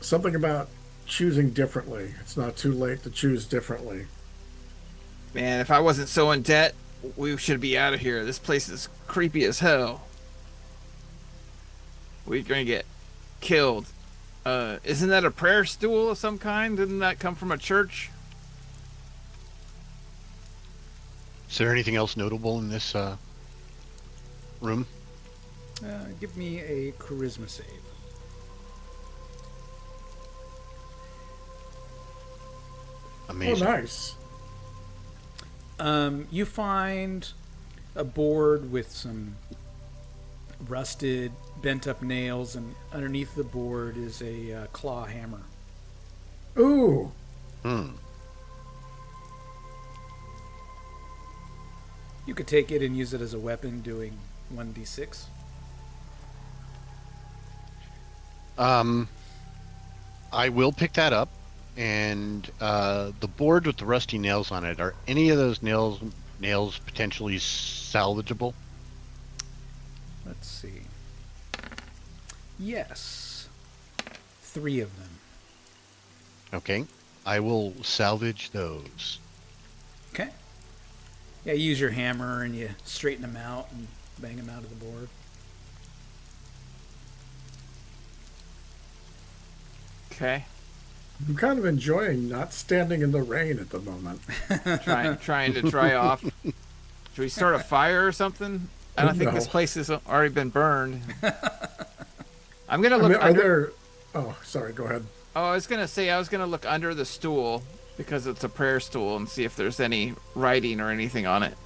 something about choosing differently. It's not too late to choose differently. Man, if I wasn't so in debt, we should be out of here. This place is creepy as hell. We're gonna get killed. Isn't that a prayer stool of some kind? Didn't that come from a church? Is there anything else notable in this room? Give me a charisma save. Amazing. Oh, nice. You find a board with some rusted, bent-up nails, and underneath the board is a claw hammer. Ooh. You could take it and use it as a weapon, doing 1d6. I will pick that up. And the board with the rusty nails on it, are any of those nails potentially salvageable? Let's see. Yes. 3 of them. Okay. I will salvage those. Okay. Yeah, you use your hammer and you straighten them out and bang them out of the board. Okay. I'm kind of enjoying not standing in the rain at the moment. Trying to dry off. Should we start a fire or something? I don't think this place has already been burned. I'm gonna look under. Oh, sorry. Go ahead. Oh, I was gonna look under the stool because it's a prayer stool and see if there's any writing or anything on it.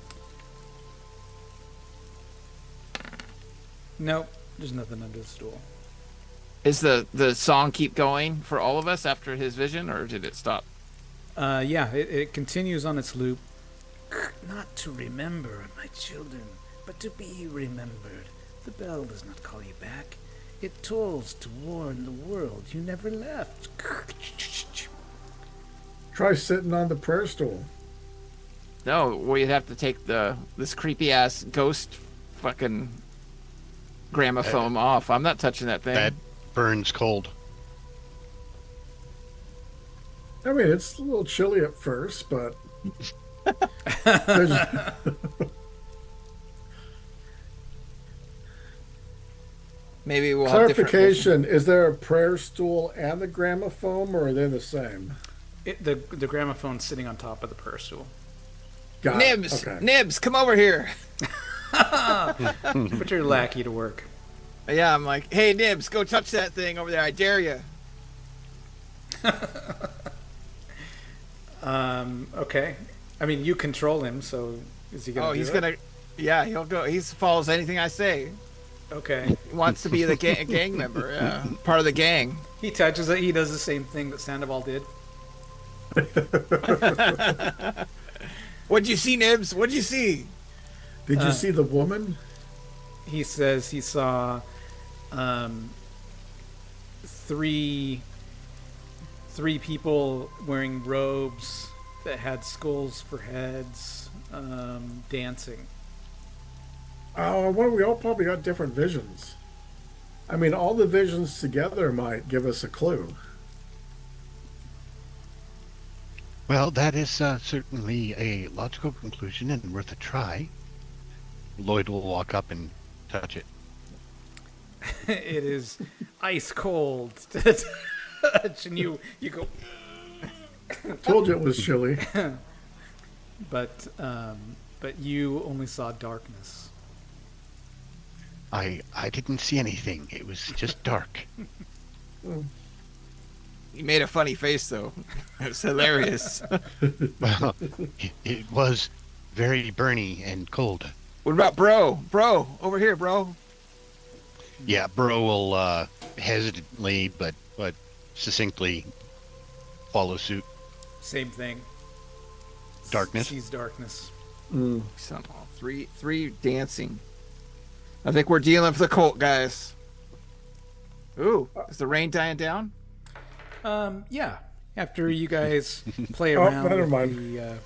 Nope, there's nothing under the stool. Is the song keep going for all of us after his vision, or did it stop? Yeah, it continues on its loop. Not to remember, my children, but to be remembered. The bell does not call you back. It tolls to warn the world you never left. Try sitting on the prayer stool. No, we'd have to take this creepy ass ghost fucking gramophone off. I'm not touching that thing. That burns cold. I mean, it's a little chilly at first, but there's- Maybe we'll have different clarification: is there a prayer stool and the gramophone, or are they the same? The gramophone's sitting on top of the prayer stool. Got it. Nibs, Okay. Nibs, come over here. Put your lackey to work. Yeah, I'm like, hey Nibs, go touch that thing over there. I dare you. Okay. I mean, you control him, so is he gonna? Oh, do he's it? gonna. Yeah, he'll go. He follows anything I say. Okay. He wants to be the gang member. Yeah, part of the gang. He touches it. He does the same thing that Sandoval did. What'd you see, Nibs? What'd you see? Did you see the woman? He says he saw three people wearing robes that had skulls for heads, dancing. Oh, well, we all probably got different visions. I mean, all the visions together might give us a clue. Well, that is certainly a logical conclusion and worth a try. Lloyd will walk up and touch it. It is ice cold to touch, and you go, Told you it was chilly. but you only saw darkness. I didn't see anything. It was just dark. He made a funny face though. It was hilarious. Well, it was very burny and cold. What about bro? Bro, over here, bro. Yeah, Bro will hesitantly but succinctly follow suit. Same thing. Darkness. Sees darkness. Somehow three dancing. I think we're dealing with the cult, guys. Ooh, is the rain dying down? Yeah. After you guys play Oh, around, never with mind.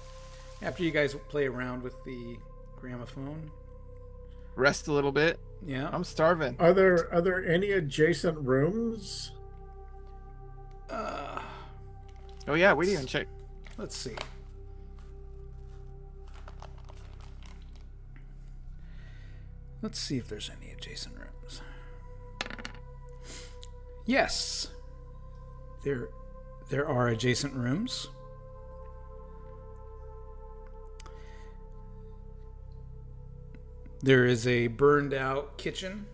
after you guys play around with the gramophone, Rest a little bit. yeah. I'm starving. Are there any adjacent rooms? Oh yeah, we didn't even check. Let's see. Let's see if there's any adjacent rooms. Yes. There are adjacent rooms. There is a burned out kitchen.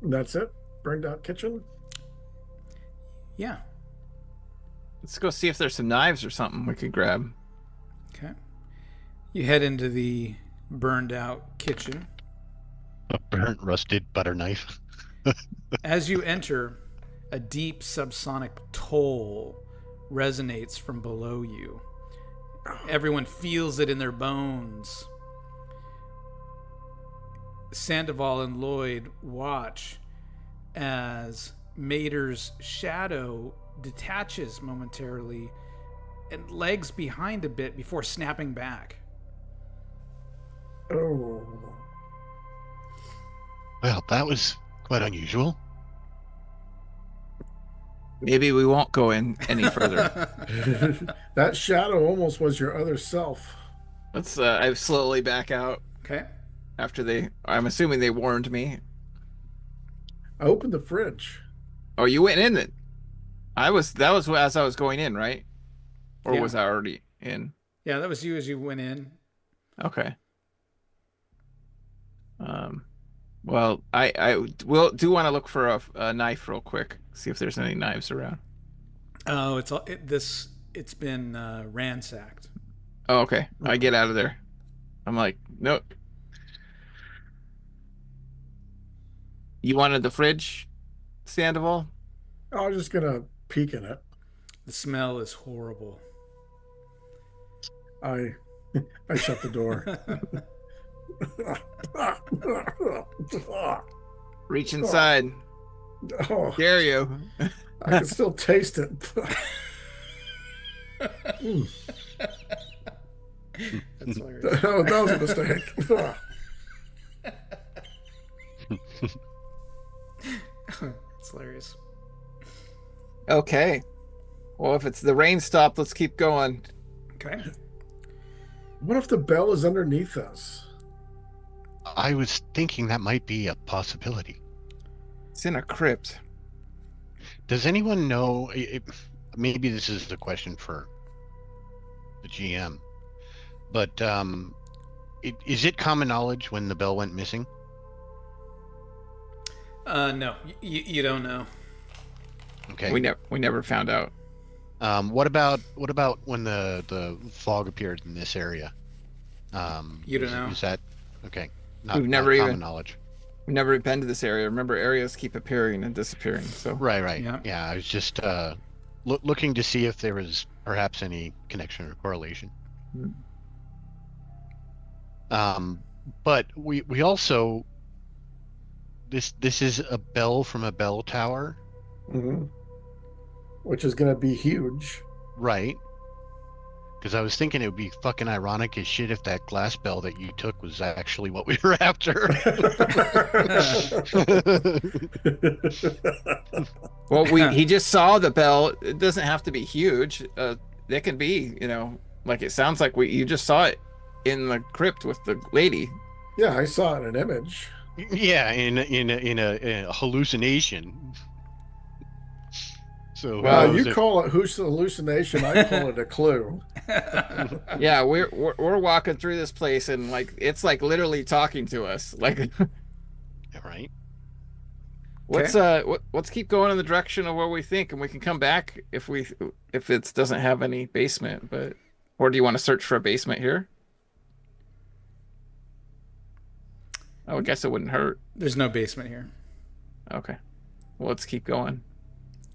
That's it? Burned out kitchen? Yeah. Let's go see if there's some knives or something we could grab. Okay. You head into the burned out kitchen. A burnt, rusted butter knife. As you enter, a deep subsonic toll resonates from below you. Everyone feels it in their bones. Sandoval and Lloyd watch as Mater's shadow detaches momentarily and lags behind a bit before snapping back. Oh. Well, that was quite unusual. Maybe we won't go in any further. That shadow almost was your other self. Let's I slowly back out Okay. after I'm assuming they warned me. I opened the fridge. Oh, you went in it. That was as I was going in, right? Or Yeah. was I already in? Yeah, that was you as you went in. Okay. Well, I will want to look for a knife real quick. See if there's any knives around. Oh, it's been ransacked. Oh, okay. I get out of there. I'm like, nope. You wanted the fridge, Sandoval? I was just gonna peek in it. The smell is horrible. I I shut the door. Reach inside. Oh, Dare you? I can still taste it. That's hilarious. Oh, that was a mistake. It's hilarious. Okay. Well, if it's the rain stopped, let's keep going. Okay. What if the bell is underneath us? I was thinking that might be a possibility. It's in a crypt. Does anyone know? Maybe this is the question for the GM, but is it common knowledge when the bell went missing? No, you don't know. Okay. We never found out. What about when the fog appeared in this area? You don't know. Is that okay? We've never not even common knowledge. We've never been to this area. Remember, areas keep appearing and disappearing. So Right. Yeah. Yeah, I was just looking to see if there was perhaps any connection or correlation. But we also this is a bell from a bell tower, Mm-hmm. Which is gonna be huge. right? Because I was thinking it would be fucking ironic as shit if that glass bell that you took was actually what we were after. well, he just saw the bell. It doesn't have to be huge. They can be, like it sounds like you just saw it in the crypt with the lady. Yeah, I saw it in an image. Yeah, in a hallucination. So Well, You call it hallucination. I call it a clue. Yeah, we're walking through this place and like it's like literally talking to us. Like, right. let's keep going in the direction of where we think, and we can come back if it doesn't have any basement. Or do you want to search for a basement here? Oh, I guess it wouldn't hurt. There's no basement here. Okay, well, let's keep going.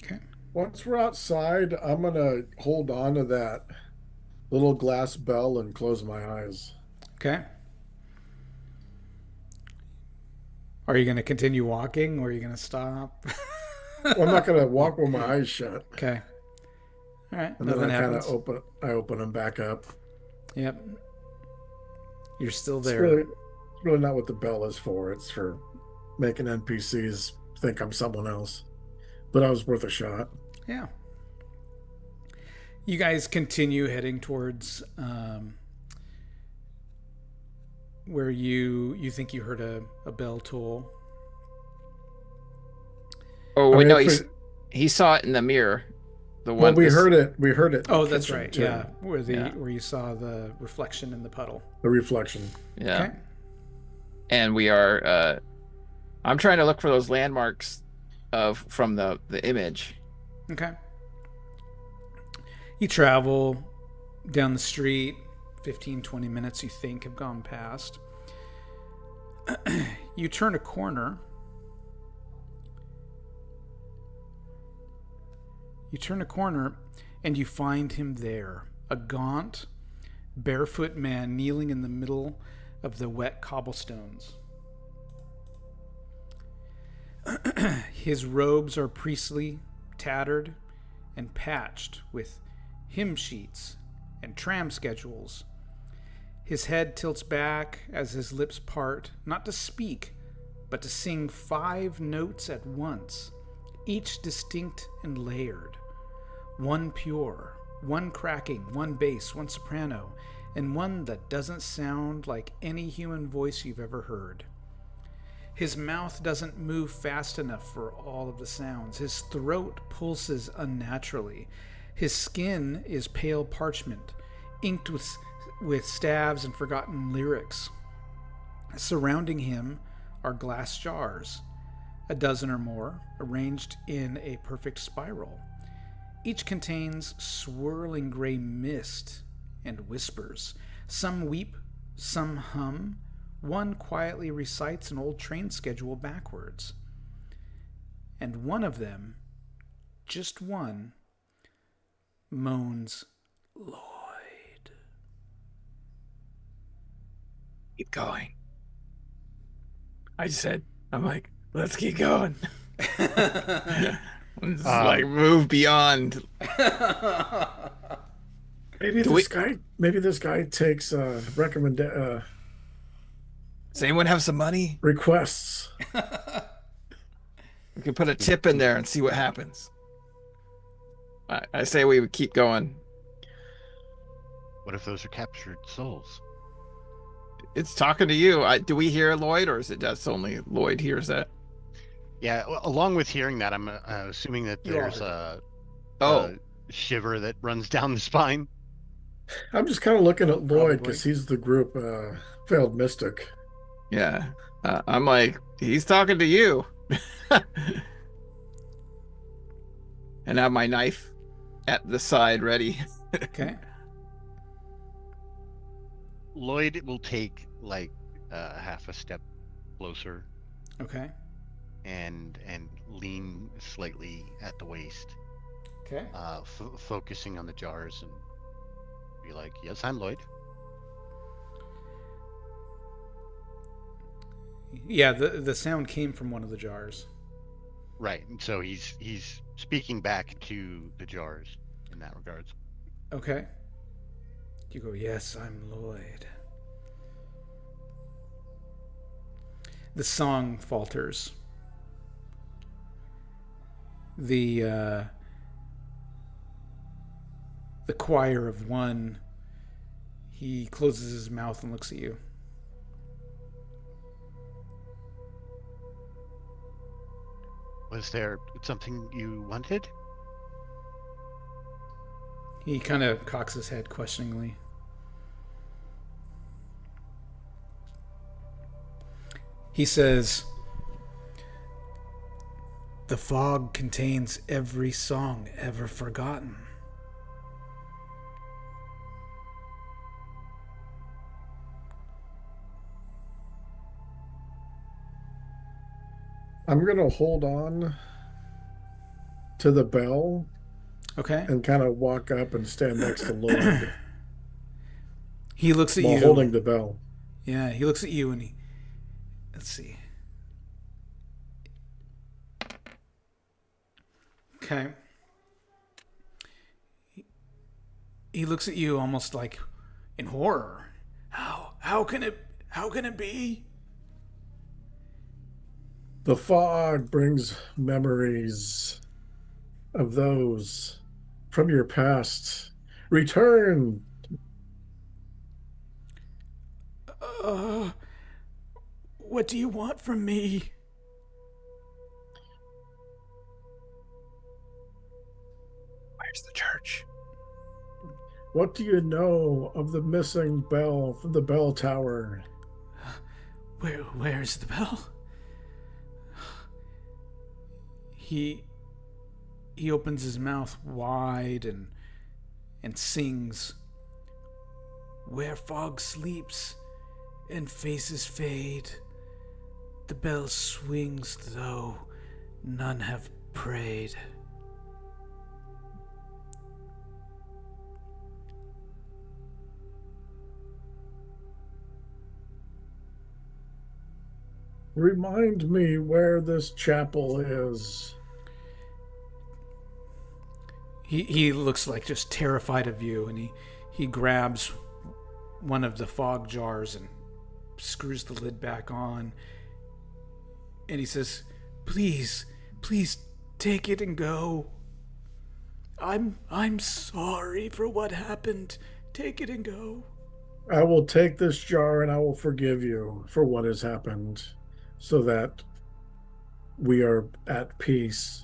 Okay. Once we're outside, I'm gonna hold on to that little glass bell and close my eyes. Okay. Are you going to continue walking, or are you going to stop? Well, I'm not gonna walk with my eyes shut. Okay. All right. And Nothing then I kind happens. of open them back up. Yep. You're still It's there. really not what the bell is for. It's for making NPCs think I'm someone else. But I was worth a shot. Yeah. You guys continue heading towards where you think you heard a bell toll. Oh, I wait, mean, no, it's he saw it in the mirror. The Well, one we heard it. We heard it. in Oh, the that's kitchen, right. too. Yeah, where Yeah. where you saw the reflection in the puddle. The reflection. Yeah. Okay. And we are I'm trying to look for those landmarks from the image. Okay. You travel down the street. 15, 20 minutes you think have gone past. You turn a corner. And you find him there. A gaunt, barefoot man kneeling in the middle of the wet cobblestones. His robes are priestly, tattered, and patched with hymn sheets and tram schedules. His head tilts back as his lips part, not to speak, but to sing 5 notes at once, each distinct and layered. One pure, one cracking, one bass, one soprano, and one that doesn't sound like any human voice you've ever heard. His mouth doesn't move fast enough for all of the sounds. His throat pulses unnaturally. His skin is pale parchment, inked with staves and forgotten lyrics. Surrounding him are glass jars, a dozen or more, arranged in a perfect spiral. Each contains swirling gray mist and whispers. Some weep, some hum. One quietly recites an old train schedule backwards. And one of them, just one, moans, Lloyd. Keep going. I'm like, let's keep going. Let's like move beyond. Maybe this guy takes Does anyone have some money? requests. We can put a tip in there and see what happens. I say we would keep going. What if those are captured souls? It's talking to you. Do we hear Lloyd, or is it just only Lloyd hears that? Yeah, along with hearing that, I'm assuming that there's a shiver that runs down the spine. I'm just kind of looking at Lloyd because he's the group failed mystic. Yeah. I'm like, he's talking to you. And I have my knife at the side ready. Okay. Lloyd will take like half a step closer Okay. and lean slightly at the waist, Okay. focusing on the jars and be like, "Yes, I'm Lloyd." Yeah, the sound came from one of the jars. Right. And so he's speaking back to the jars in that regards. Okay. You go, yes, I'm Lloyd. The song falters. The choir of one, he closes his mouth and looks at you. Was there something you wanted? He kind of cocks his head questioningly. He says, "The fog contains every song ever forgotten." I'm going to hold on to the bell Okay. and kind of walk up and stand next to Lloyd He looks at while you. holding the bell. Yeah, he looks at you and let's see. Okay. He looks at you almost like in horror. How can it be? The fog brings memories of those from your past. Return. What do you want from me? Where's the church? What do you know of the missing bell from the bell tower? Where's the bell? He opens his mouth wide and sings. Where fog sleeps and faces fade, the bell swings though none have prayed. Remind me where this chapel is. He looks like just terrified of you, and he grabs one of the fog jars and screws the lid back on. And he says, please take it and go. I'm sorry for what happened. Take it and go. I will take this jar and I will forgive you for what has happened so that we are at peace.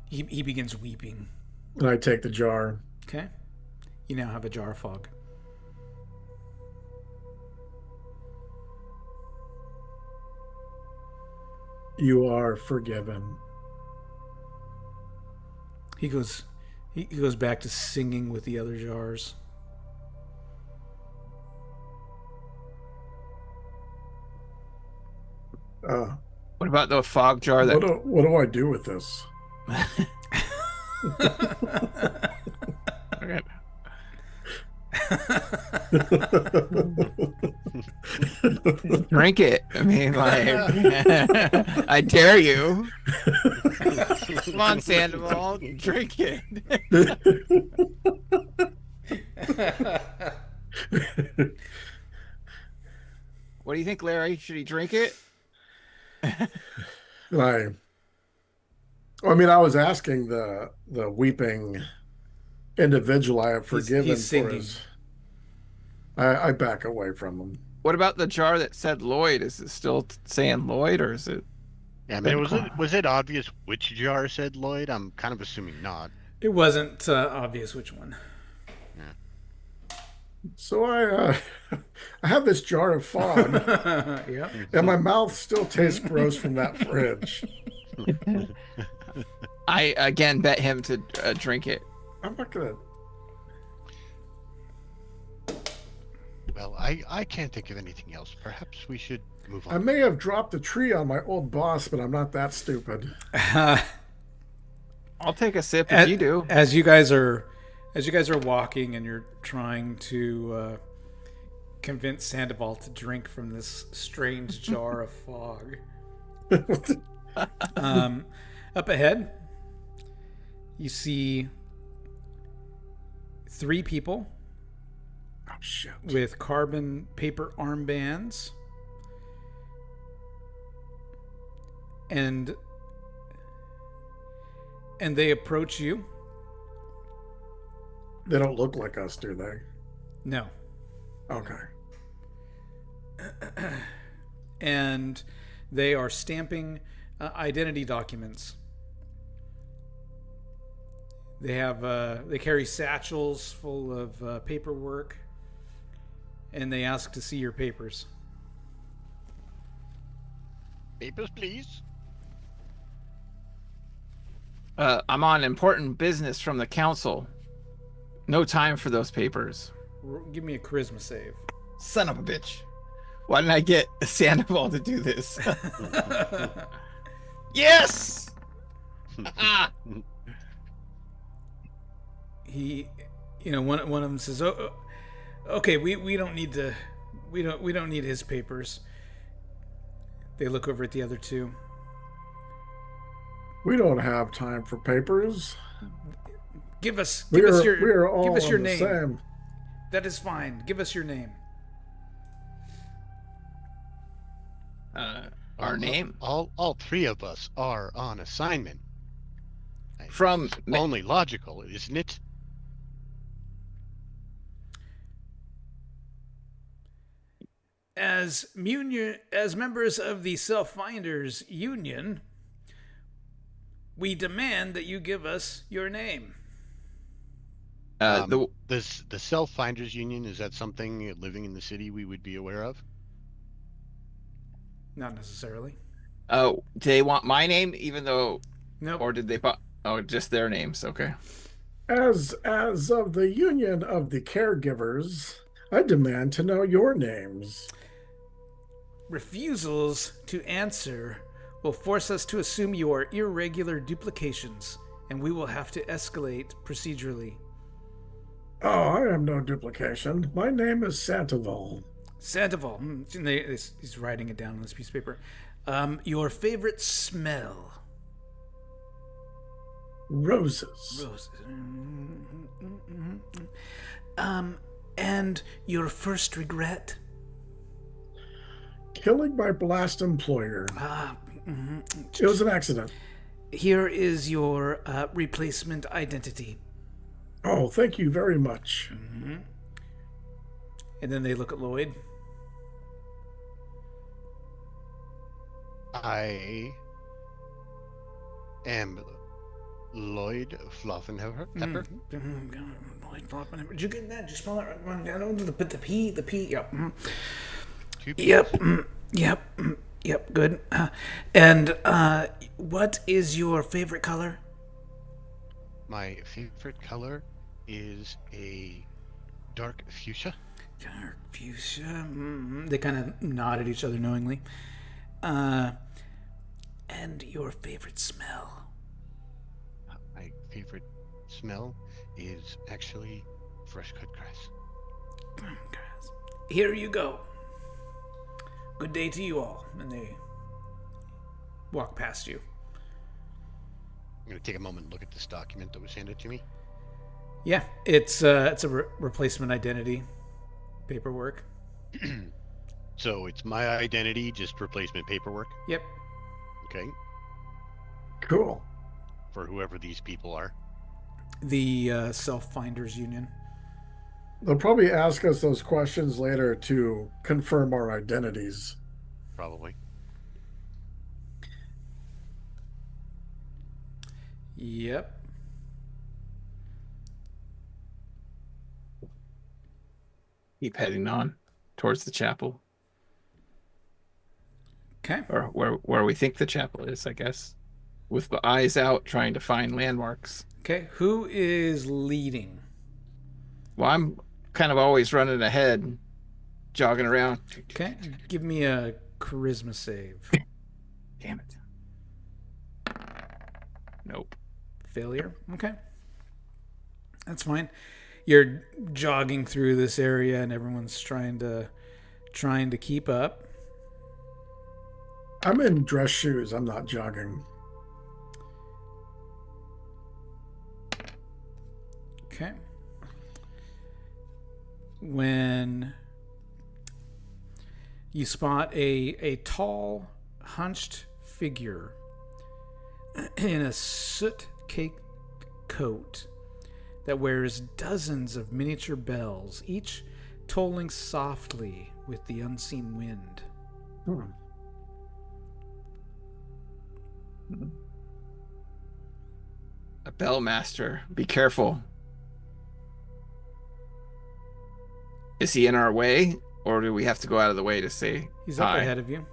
He begins weeping. And I take the jar. Okay. You now have a jar of fog. You are forgiven. He goes, He goes back to singing with the other jars. What about the fog jar that? What do I do with this? Okay. Drink it. I mean, like, I dare you. Come on, Sandoval, drink it. What do you think, Larry? Should he drink it? I mean, I was asking the weeping individual I have forgiven he's for singing. his. I back away from him. What about the jar that said Lloyd? Is it still saying Lloyd, or is it? Yeah, I mean, was it obvious which jar said Lloyd? I'm kind of assuming not. It wasn't obvious which one. So I have this jar of fog, Yep. and my mouth still tastes gross from that fridge. I again bet him to drink it. I'm not gonna. Well, I can't think of anything else. Perhaps we should move I on. may have dropped a tree on my old boss, but I'm not that stupid. I'll take a sip if you do. As you guys are walking and you're trying to convince Sandoval to drink from this strange jar of fog. Up ahead, you see 3 people Oh shit! with carbon paper armbands, and they approach you. They don't look like us, do they? No. Okay. And they are stamping identity documents. They carry satchels full of paperwork, and they ask to see your papers. Papers, please. I'm on important business from the council. No time for those papers. Give me a charisma save. Son of a bitch. Why didn't I get Sandoval to do this? Yes! He, one of them says, "Oh, okay, we don't need to, we don't need his papers." They look over at the other 2. We don't have time for papers. Give us We are your all your on the name. same. That is fine. Give us your name. Our name? All 3 of us are on assignment. From Only logical, isn't it? As members of the Self-Finders Union, we demand that you give us your name. The Self-Finders Union, is that something living in the city we would be aware of? Not necessarily. Oh, they want my name, even though, Nope. or did they? Oh, just their names. Okay. As of the Union of the Caregivers, I demand to know your names. Refusals to answer will force us to assume you are irregular duplications, and we will have to escalate procedurally. Oh, I am no duplication. My name is Sandoval. Sandoval, he's writing it down on this piece of paper. Your favorite smell? Roses. Roses. And your first regret? Killing my last employer. It was an accident. Here is your replacement identity. Oh, thank you very much. And then they look at Lloyd. I am Lloyd Fluffenhepper. Lloyd Floppin. Did you get that? Just spell it right down. The P. Yep. 2 P's. Yep. Good. And what is your favorite color? My favorite color is a dark fuchsia. Dark fuchsia. They kind of nod at each other knowingly. And your favorite smell? My favorite smell is actually fresh cut grass. Here you go. Good day to you all. And they walk past you. I'm going to take a moment and look at this document that was handed to me. Yeah, it's a replacement identity paperwork. So it's my identity, just replacement paperwork. Yep. Okay. Cool. For whoever these people are. The Self-Finders Union. They'll probably ask us those questions later to confirm our identities. Probably. Yep. Keep heading on towards the chapel. Okay. Or where we think the chapel is, I guess. With the eyes out, trying to find landmarks. Okay. Who is leading? Well, I'm kind of always running ahead, jogging around. Okay. Give me a charisma save. Damn it. Nope. Failure. Okay. That's fine. You're jogging through this area and everyone's trying to keep up. I'm in dress shoes. I'm not jogging. Okay. When you spot a tall, hunched figure in a soot-caked coat that wears dozens of miniature bells, each tolling softly with the unseen wind. A bell master. Be careful. Is he in our way, or do we have to go out of the way to say He's up hi? ahead of you.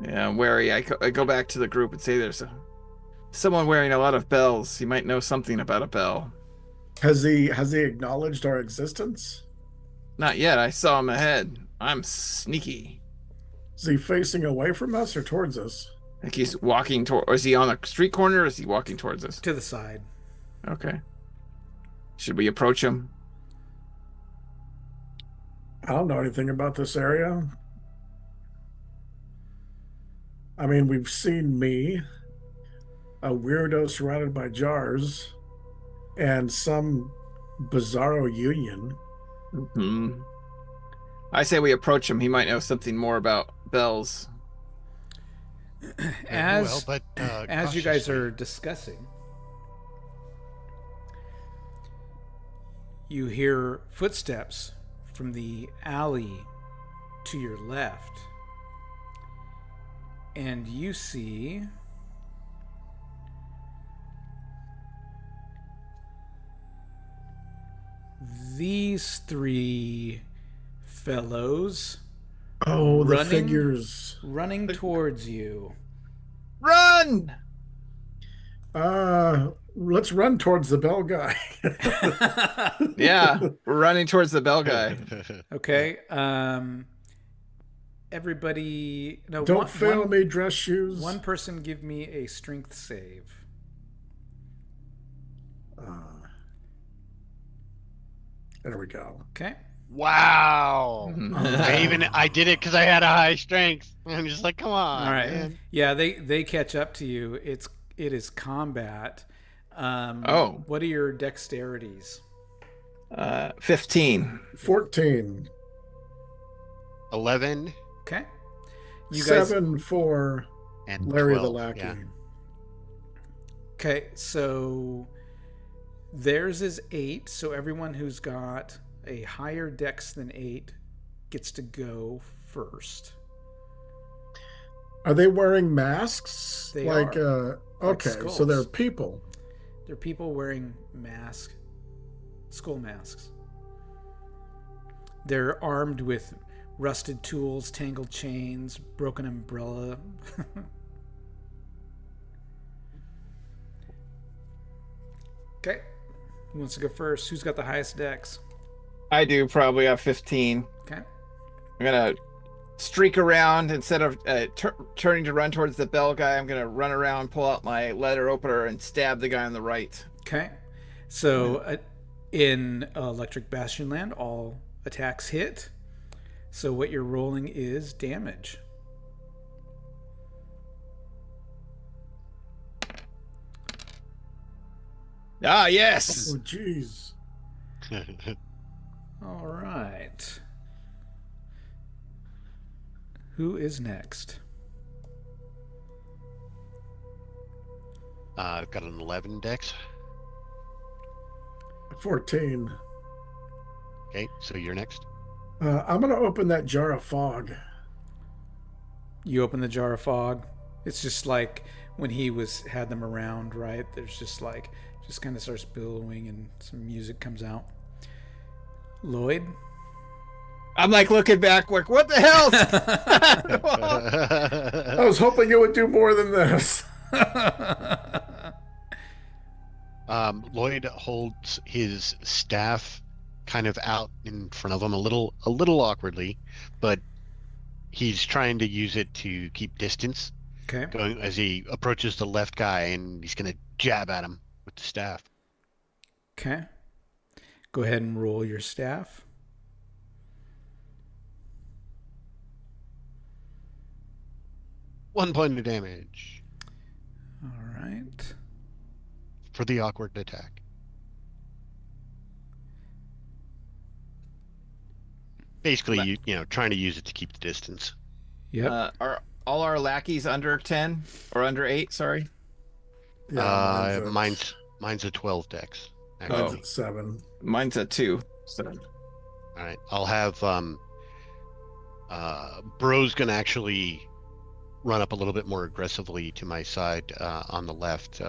Yeah, I'm wary. I go back to the group and say there's someone wearing a lot of bells. He might know something about a bell. Has he acknowledged our existence? Not yet. I saw him ahead. I'm sneaky. Is he facing away from us or towards us? I think he's walking toward. Or is he on a street corner, or is he walking towards us? To the side. Okay. Should we approach him? I don't know anything about this area. I mean, we've seen me, a weirdo surrounded by jars, and some bizarro union. Mm-hmm. I say we approach him. He might know something more about bells. As you guys cautiously. are discussing, you hear footsteps from the alley to your left, and you see these three fellows Oh, the Running? figures. running towards you. Run! Let's run towards the bell guy. Yeah, we're running towards the bell guy. Okay. Everybody, no. Don't fail me, dress shoes. One person, give me a strength save. There we go. Okay. Wow. I did it because I had a high strength. I'm just like, come on. All right. Man. Yeah, they catch up to you. It is combat. What are your dexterities? 15. 14. 11 Okay. You guys. 7 for and Larry 12. the Lackey. Yeah. Okay, so theirs is 8. So everyone who's got a higher dex than 8 gets to go first. Are they wearing masks? They like, are. okay, skulls. so they're people. They're people wearing masks, skull masks. They're armed with rusted tools, tangled chains, broken umbrella. Okay. Who wants to go first? Who's got the highest dex? I do probably have 15. Okay. I'm gonna streak around instead of turning to run towards the bell guy. I'm gonna run around, pull out my letter opener, and stab the guy on the right. Okay. So in Electric Bastionland, all attacks hit. So what you're rolling is damage. Ah, yes. Oh, jeez. All right. Who is next? I've got an 11 dex. 14. Okay, so you're next. I'm going to open that jar of fog. You open the jar of fog. It's just like when he had them around, right? There's just kind of starts billowing and some music comes out. Lloyd? I'm like looking back, like, what the hell? I was hoping it would do more than this. Lloyd holds his staff kind of out in front of him a little awkwardly, but he's trying to use it to keep distance. Okay. Going as he approaches the left guy, and he's going to jab at him with the staff. Okay. Go ahead and roll your staff. One point of damage All right. for the awkward attack. Basically, trying to use it to keep the distance. Yep. Are all our lackeys under 10 or under 8? Sorry. Yeah, Mine's a 12 dex. Mine's at 7. Mine's a 2. So. All right, I'll have Bro's gonna actually run up a little bit more aggressively to my side on the left,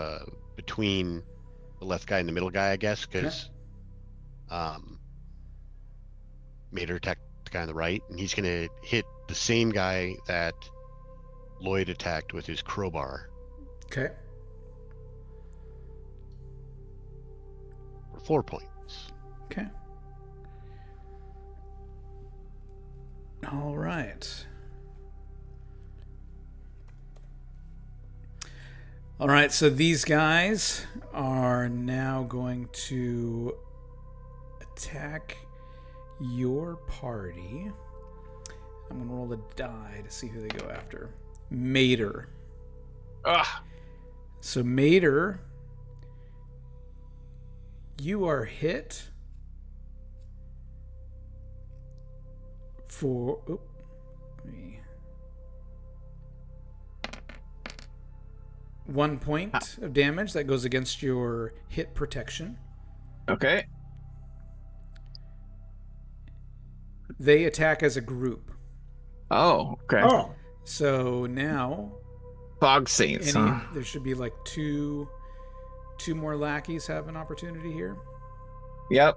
between the left guy and the middle guy, I guess, because Mater attacked the guy on the right, and he's gonna hit the same guy that Lloyd attacked with his crowbar. Okay. For 4 points. Okay. All right. All right, so these guys are now going to attack your party. I'm going to roll the die to see who they go after. Mater. Ugh. So Mater, you are hit for 1 point of damage. That goes against your hit protection. Okay. They attack as a group. Oh, okay. Oh, So now Fog Saints. Huh? there should be like two more lackeys have an opportunity here. Yep.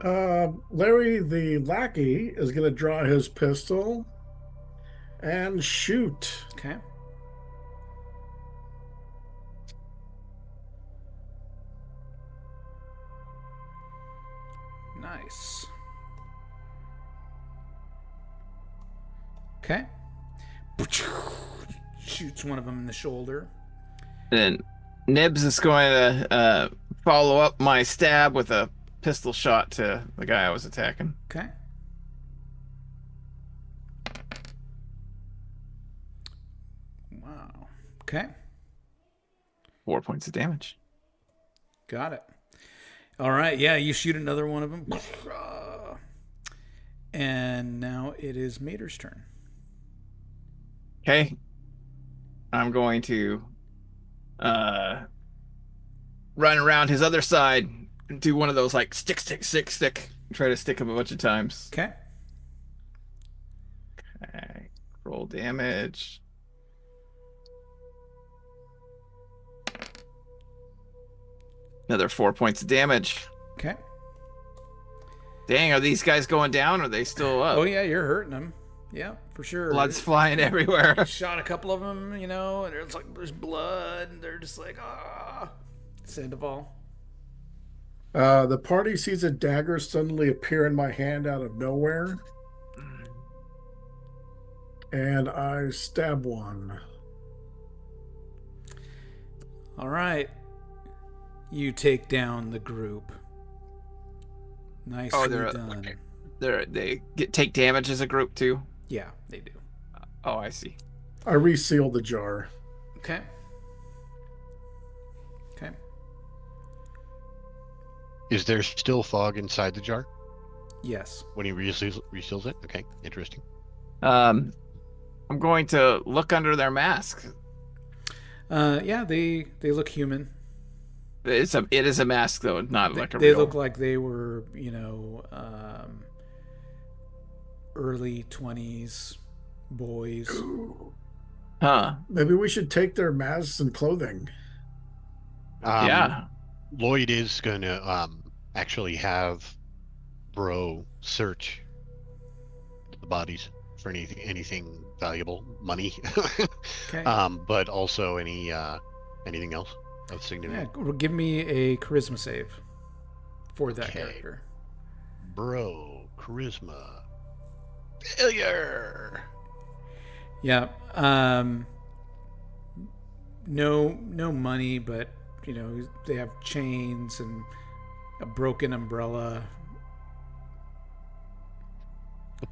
Larry the lackey is going to draw his pistol and shoot. Okay. Nice. Okay. Shoots one of them in the shoulder. Then Nibs is going to follow up my stab with a pistol shot to the guy I was attacking. Okay. Wow. Okay. 4 points of damage. Got it. All right. Yeah, you shoot another one of them. And now it is Mater's turn. Okay. I'm going to run around his other side and do one of those like stick. Try to stick him a bunch of times. Okay. Okay. Roll damage. Another 4 points of damage. Okay. Dang, are these guys going down or are they still up? Oh, yeah, you're hurting them. Yeah, for sure. Blood's flying everywhere. Shot a couple of them, and it's like there's blood, and they're just like, ah. Sandoval. The party sees a dagger suddenly appear in my hand out of nowhere, and I stab one. All right. You take down the group. Nicely done. They take damage as a group too. Yeah, they do. Oh, I see. I reseal the jar. Okay. Okay. Is there still fog inside the jar Yes. when he reseals it? Okay, interesting. I'm going to look under their mask. Yeah, they look human. It is a mask though, not like a They real. look like they were, early 20s boys. Huh? Maybe we should take their masks and clothing. Yeah. Lloyd is going to actually have Bro search the bodies for anything valuable, money, Okay. but also anything else of Yeah, significance. give me a charisma save for that Okay. character. Bro, charisma, failure. Yeah. No money, but they have chains and a broken umbrella.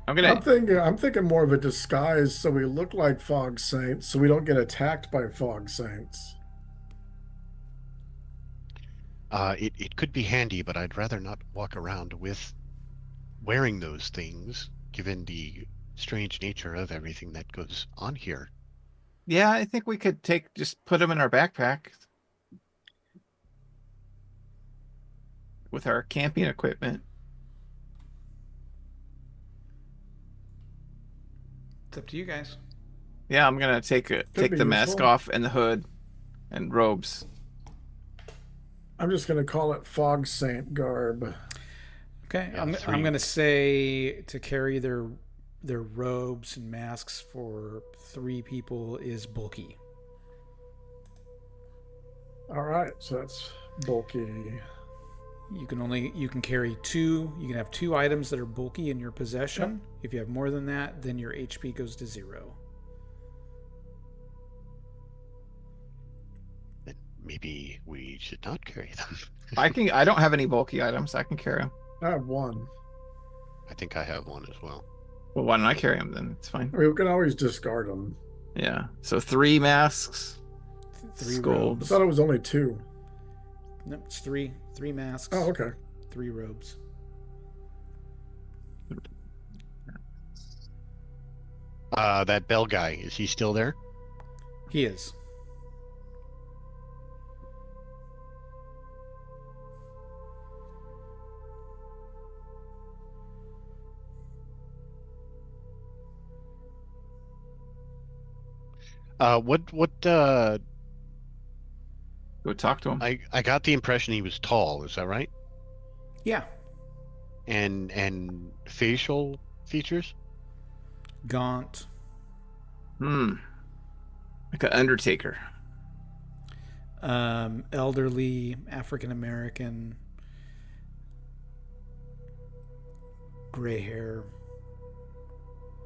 I'm I'm thinking more of a disguise so we look like fog saints, so we don't get attacked by fog saints. It could be handy, but I'd rather not walk around with wearing those things, given the strange nature of everything that goes on here. Yeah, I think we could just put them in our backpack with our camping equipment. It's up to you guys. Yeah, I'm gonna take be the mask useful. off and the hood and robes. I'm just going to call it fog saint garb. Okay, Yeah, I'm gonna say to carry their robes and masks for 3 people is bulky. All right, so that's bulky. You can carry 2. You can have 2 items that are bulky in your possession. Yep. If you have more than that, then your HP goes to 0. Then maybe we should not carry them. I don't have any bulky items. I can carry them. I have one. I think I have one as well. Well, why don't I carry them then? It's fine. I mean, we can always discard them. Yeah. So 3 masks. 3 Skull. I robes. thought it was only 2. No, it's 3 masks. Oh, okay. 3 robes. That bell guy, is he still there? He is. What Go talk to him. I got the impression he was tall, is that right? Yeah. And facial features? Gaunt. Like an Undertaker. Elderly, African American, gray hair.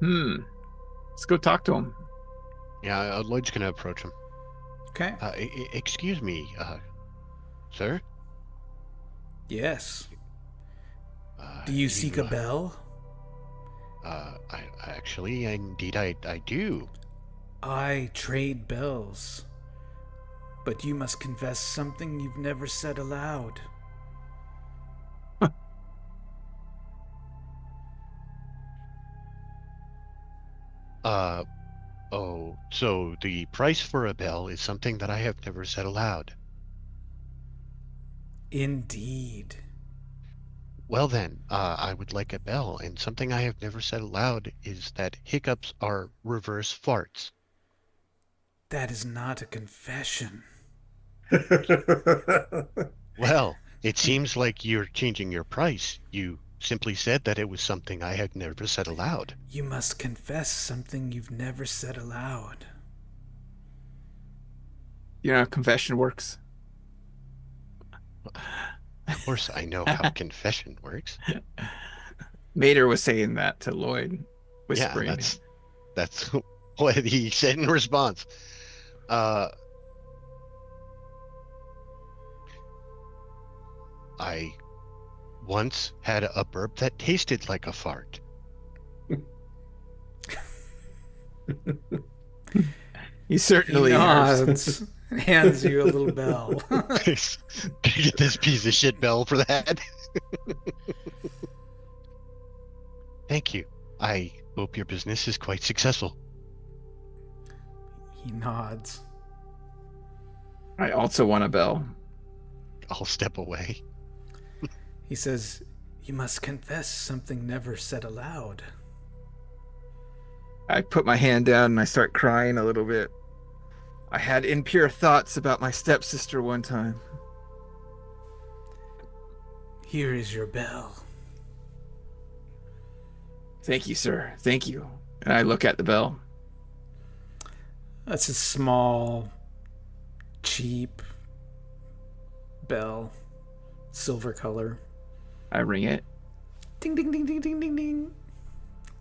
Let's go talk to him. Yeah, Lloyd's gonna approach him. Okay. Excuse me, sir? Yes. Do you seek a bell? I actually, indeed, I do. I trade bells. But you must confess something you've never said aloud. Oh, so the price for a bell is something that I have never said aloud. Indeed. Well then, I would like a bell, and something I have never said aloud is that hiccups are reverse farts. That is not a confession. Well, it seems like you're changing your price. You simply said that it was something I had never said aloud. You must confess something you've never said aloud. You know how confession works? Of course, I know how confession works. Mater was saying that to Lloyd, Yeah, whispering. that's what he said in response. I once had a burp that tasted like a fart. He certainly He has. nods and hands you a little bell. Can you get this piece of shit bell for that? Thank you. I hope your business is quite successful. He nods. I also want a bell. I'll step away. He says, "You must confess something never said aloud." I put my hand down and I start crying a little bit. I had impure thoughts about my stepsister one time. "Here is your bell." Thank you, sir. Thank you. And I look at the bell. That's a small, cheap bell, silver color. I ring it. Ding, ding, ding, ding, ding, ding, ding.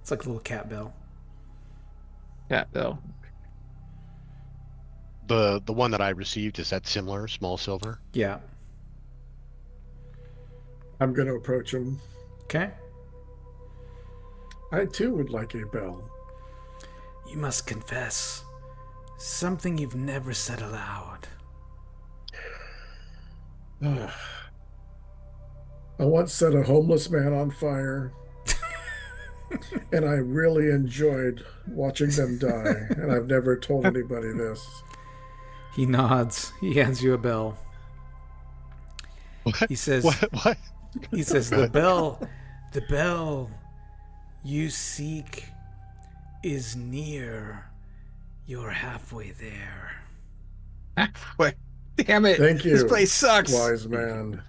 It's like a little cat bell. Cat bell. The one that I received, is that similar, small silver? Yeah. I'm going to approach him. Okay. I too would like a bell. "You must confess something you've never said aloud." I once set a homeless man on fire, and I really enjoyed watching them die, and I've never told anybody this. He nods. He hands you a bell. What? He says, What? He says, the bell you seek is near. You're halfway there." Halfway. Damn it. Thank you. This place sucks. Wise man.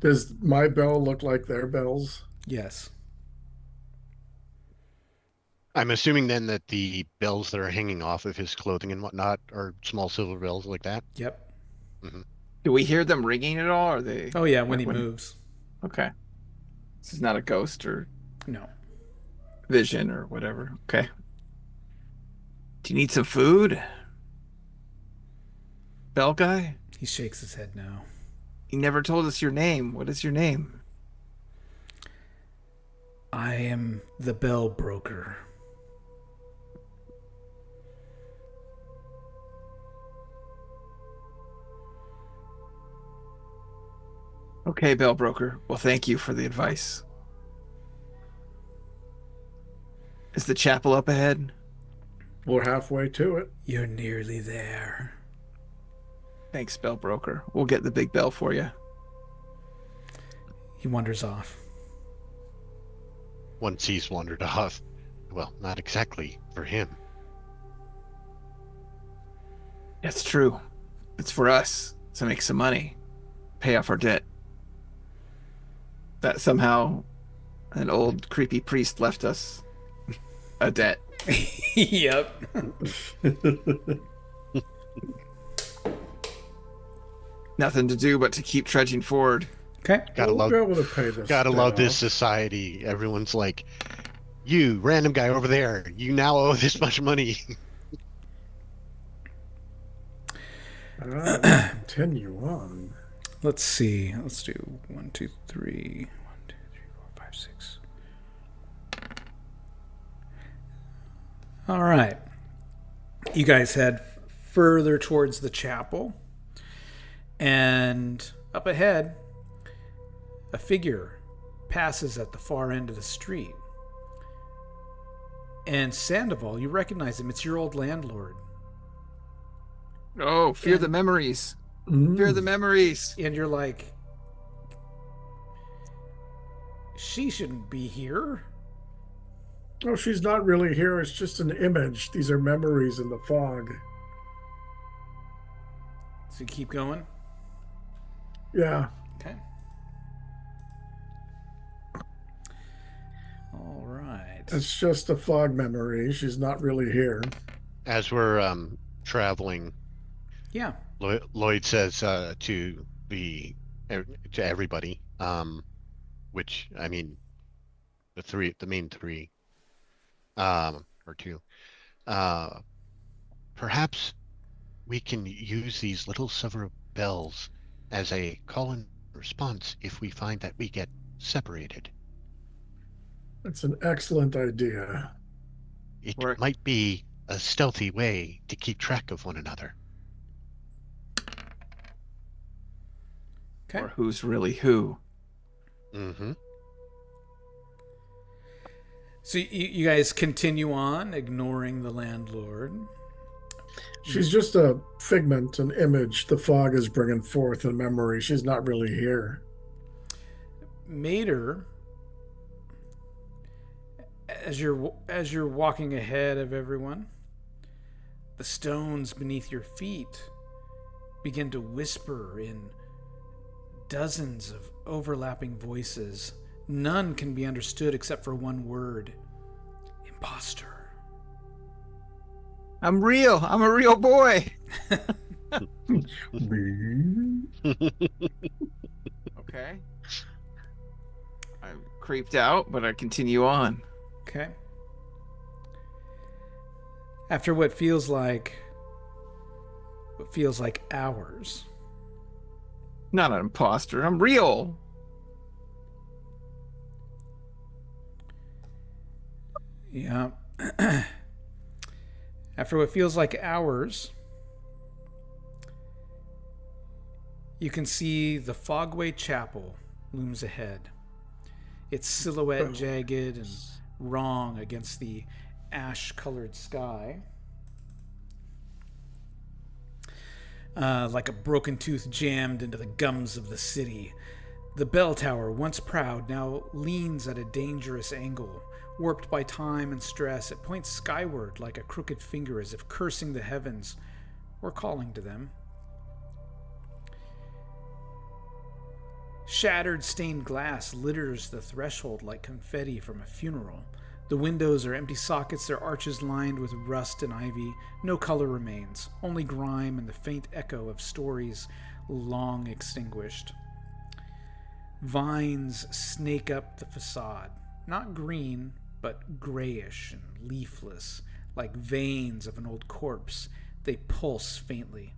Does my bell look like their bells? Yes. I'm assuming then that the bells that are hanging off of his clothing and whatnot are small silver bells like that. Yep. Do we hear them ringing at all? Or are they? Oh, yeah, when he moves. Okay. This is not a ghost or No. vision or whatever. Okay. Do you need some food? Bell guy? He shakes his head no. You never told us your name. What is your name? "I am the bell broker." Okay, bell broker. Well, thank you for the advice. Is the chapel up ahead? We're halfway to it. "You're nearly there." Thanks, bell broker. We'll get the big bell for you. He wanders off. Once he's wandered off. Well, not exactly for him. That's true. It's for us to make some money, pay off our debt. That somehow an old creepy priest left us a debt. Yep. Nothing to do but to keep trudging forward. Okay. Gotta We'll love, be able to pay this. gotta debt love this off. society. Everyone's like, "You random guy over there, you now owe this much money." All right, let's continue on. Let's see. Let's do 1, 2, 3. 1, 2, 3, 4, 5, 6. All right. You guys head further towards the chapel. And up ahead, a figure passes at the far end of the street. And Sandoval, you recognize him. It's your old landlord. Oh, fear the memories. Fear the memories. And you're like, she shouldn't be here. Oh, she's not really here. It's just an image. These are memories in the fog. So you keep going. Yeah. Okay. All right. It's just a fog memory. She's not really here. As we're traveling, Yeah. Lloyd says to the to everybody. Which I mean, the main three, or two. Uh, Perhaps we can use these little silver bells as a call and response if we find that we get separated. It's an excellent idea. It Or might be a stealthy way to keep track of one another. Okay. or who's really who. Mm-hmm. So you guys continue on, ignoring the landlord. She's just a figment, an image the fog is bringing forth in memory. She's not really here. Mater, as you're walking ahead of everyone, the stones beneath your feet begin to whisper in dozens of overlapping voices. None can be understood except for one word: imposter. I'm real. I'm a real boy. Okay. I'm creeped out, but I continue on. Okay. After what feels like hours, Not an imposter. I'm real. yeah. After what feels like hours, you can see the Fogway Chapel looms ahead. Its silhouette jagged and wrong against the ash-colored sky. Like a broken tooth jammed into the gums of the city. The bell tower, once proud, now leans at a dangerous angle. Warped by time and stress, it points skyward like a crooked finger, as if cursing the heavens or calling to them. Shattered stained glass litters the threshold like confetti from a funeral. The windows are empty sockets, their arches lined with rust and ivy. No color remains, only grime and the faint echo of stories long extinguished. Vines snake up the facade, not green, but grayish and leafless, like veins of an old corpse. They pulse faintly.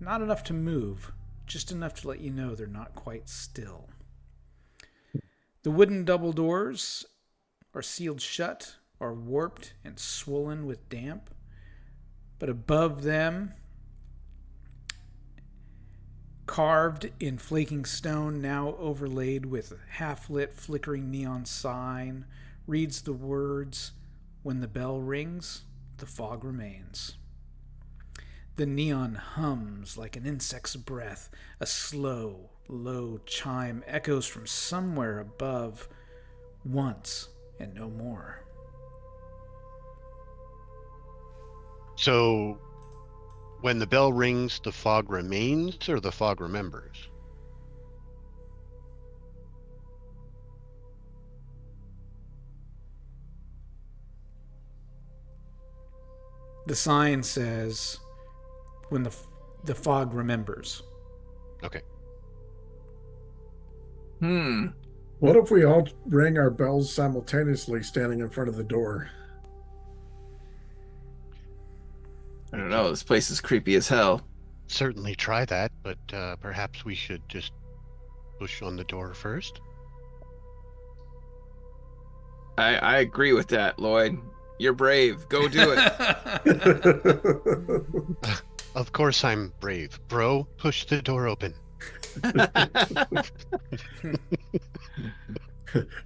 Not enough to move, just enough to let you know they're not quite still. The wooden double doors are sealed shut, are warped and swollen with damp, but above them, carved in flaking stone, now overlaid with a half-lit flickering neon sign, reads the words, "When the bell rings, the fog remains." The neon hums like an insect's breath. A slow, low chime echoes from somewhere above, once and no more. So, when the bell rings, the fog remains, or the fog remembers? The sign says, "When the fog remembers." Okay. What if we all ring our bells simultaneously standing in front of the door? I don't know. This place is creepy as hell. Certainly try that, but perhaps we should just push on the door first. I agree with that, Lloyd. You're brave. Go do it. Of course I'm brave. Bro, push the door open.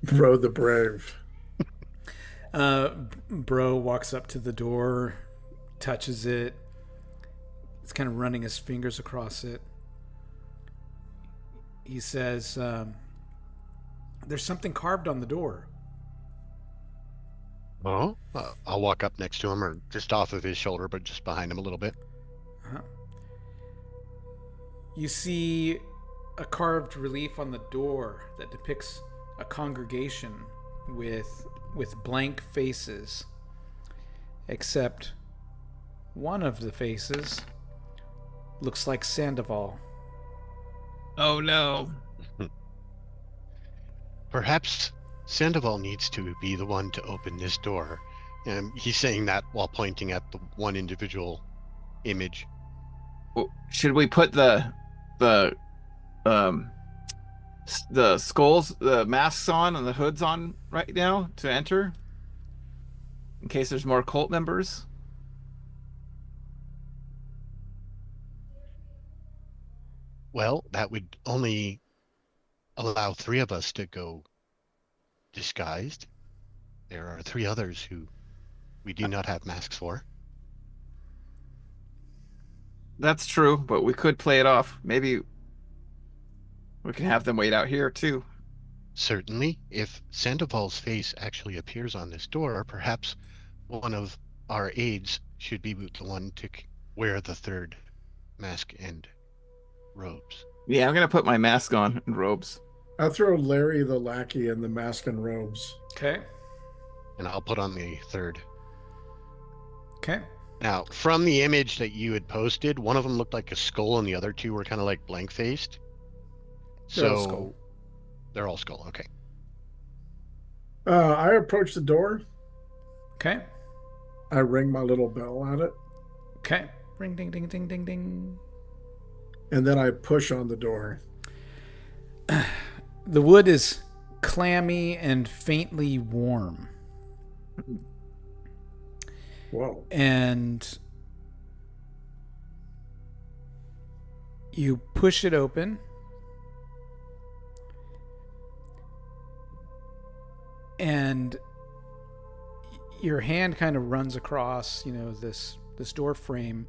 Bro the brave. Bro walks up to the door, touches it. It's kind of running his fingers across it. He says, "There's something carved on the door." Oh, I'll walk up next to him, or just off of his shoulder, but just behind him a little bit. You see a carved relief on the door that depicts a congregation with blank faces, except one of the faces looks like Sandoval. Oh no. Perhaps Sandoval needs to be the one to open this door. And he's saying that while pointing at the one individual image. Should we put the um the skulls, the masks on and the hoods on right now to enter? In case there's more cult members? Well, that would only allow 3 of us to go disguised. There are 3 others who we do not have masks for. That's true, but we could play it off. Maybe we can have them wait out here too. Certainly, if Sandoval's face actually appears on this door, perhaps one of our aides should be the one to wear the 3rd mask and robes. Yeah, I'm gonna put my mask on and robes. I'll throw Larry the lackey in the mask and robes. Okay. And I'll put on the 3rd. Okay. Now, from the image that you had posted, one of them looked like a skull and the other 2 were kind of like blank-faced. They're all So skull. they're all skull, okay. I approach the door. Okay. I ring my little bell at it, Okay. Ring, ding, ding, ding, ding, ding. and then I push on the door. The wood is clammy and faintly warm. Whoa. And you push it open. And your hand kind of runs across, this door frame,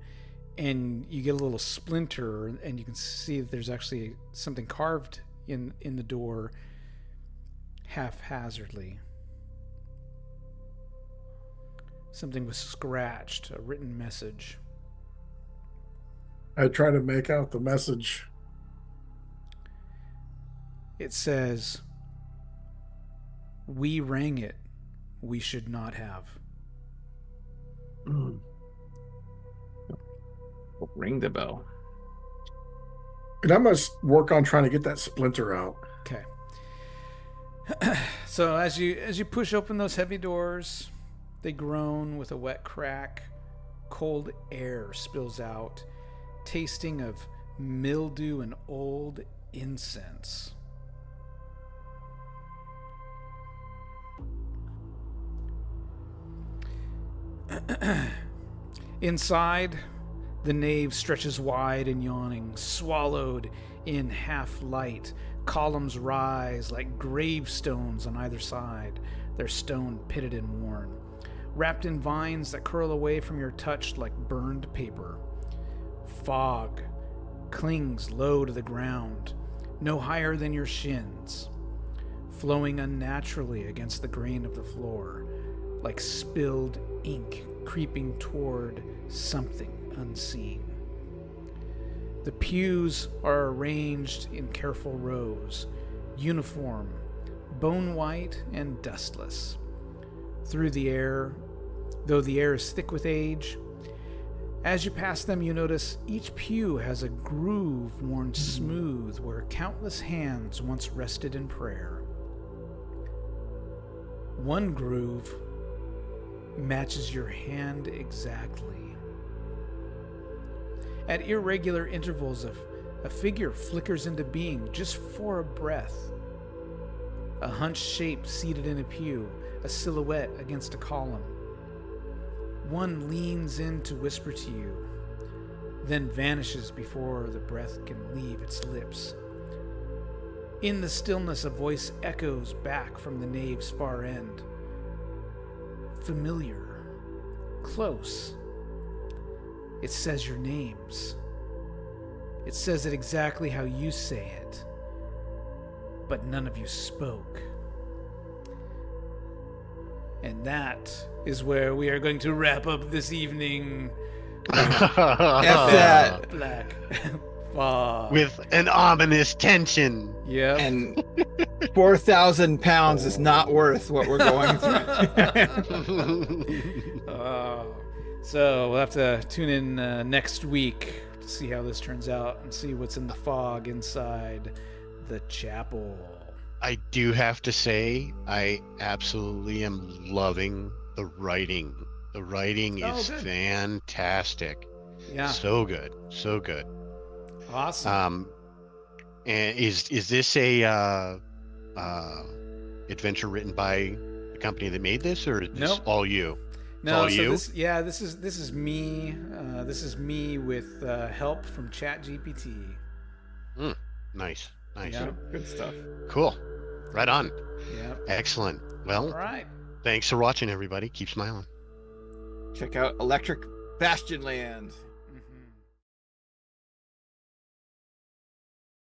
and you get a little splinter, and you can see that there's actually something carved in the door haphazardly. Something was scratched, a written message. I try to make out the message. It says, "We rang it. We should not have." Ring the bell. And I must work on trying to get that splinter out. Okay. So as you push open those heavy doors, they groan with a wet crack. Cold air spills out, tasting of mildew and old incense. Inside, the nave stretches wide and yawning, swallowed in half light. Columns rise like gravestones on either side, their stone pitted and worn, wrapped in vines that curl away from your touch like burned paper. Fog clings low to the ground, no higher than your shins, flowing unnaturally against the grain of the floor, like spilled ink creeping toward something unseen. The pews are arranged in careful rows, uniform, bone white and dustless. Through the air, though the air is thick with age, as you pass them, you notice each pew has a groove worn smooth where countless hands once rested in prayer. One groove matches your hand exactly. At irregular intervals, a figure flickers into being just for a breath. A hunched shape seated in a pew, a silhouette against a column. One leans in to whisper to you, then vanishes before the breath can leave its lips. In the stillness, a voice echoes back from the nave's far end. Familiar, close. It says your names. It says it exactly how you say it, but none of you spoke. And that is where we are going to wrap up this evening. F that. Black fog. With an ominous tension. Yep. And 4,000 pounds is not worth what we're going through. So we'll have to tune in next week to see how this turns out and see what's in the fog inside the chapel. I do have to say, I absolutely am loving the writing. The writing is good. fantastic. Yeah. So good. So good. Awesome. And is this a adventure written by the company that made this, or is this Nope. all you? No, all so you? this is me. This is me with help from ChatGPT. Nice. Yeah. Good stuff. Cool. Right on. Yeah. Excellent. Well, All right. thanks for watching, everybody. Keep smiling. Check out Electric Bastionland.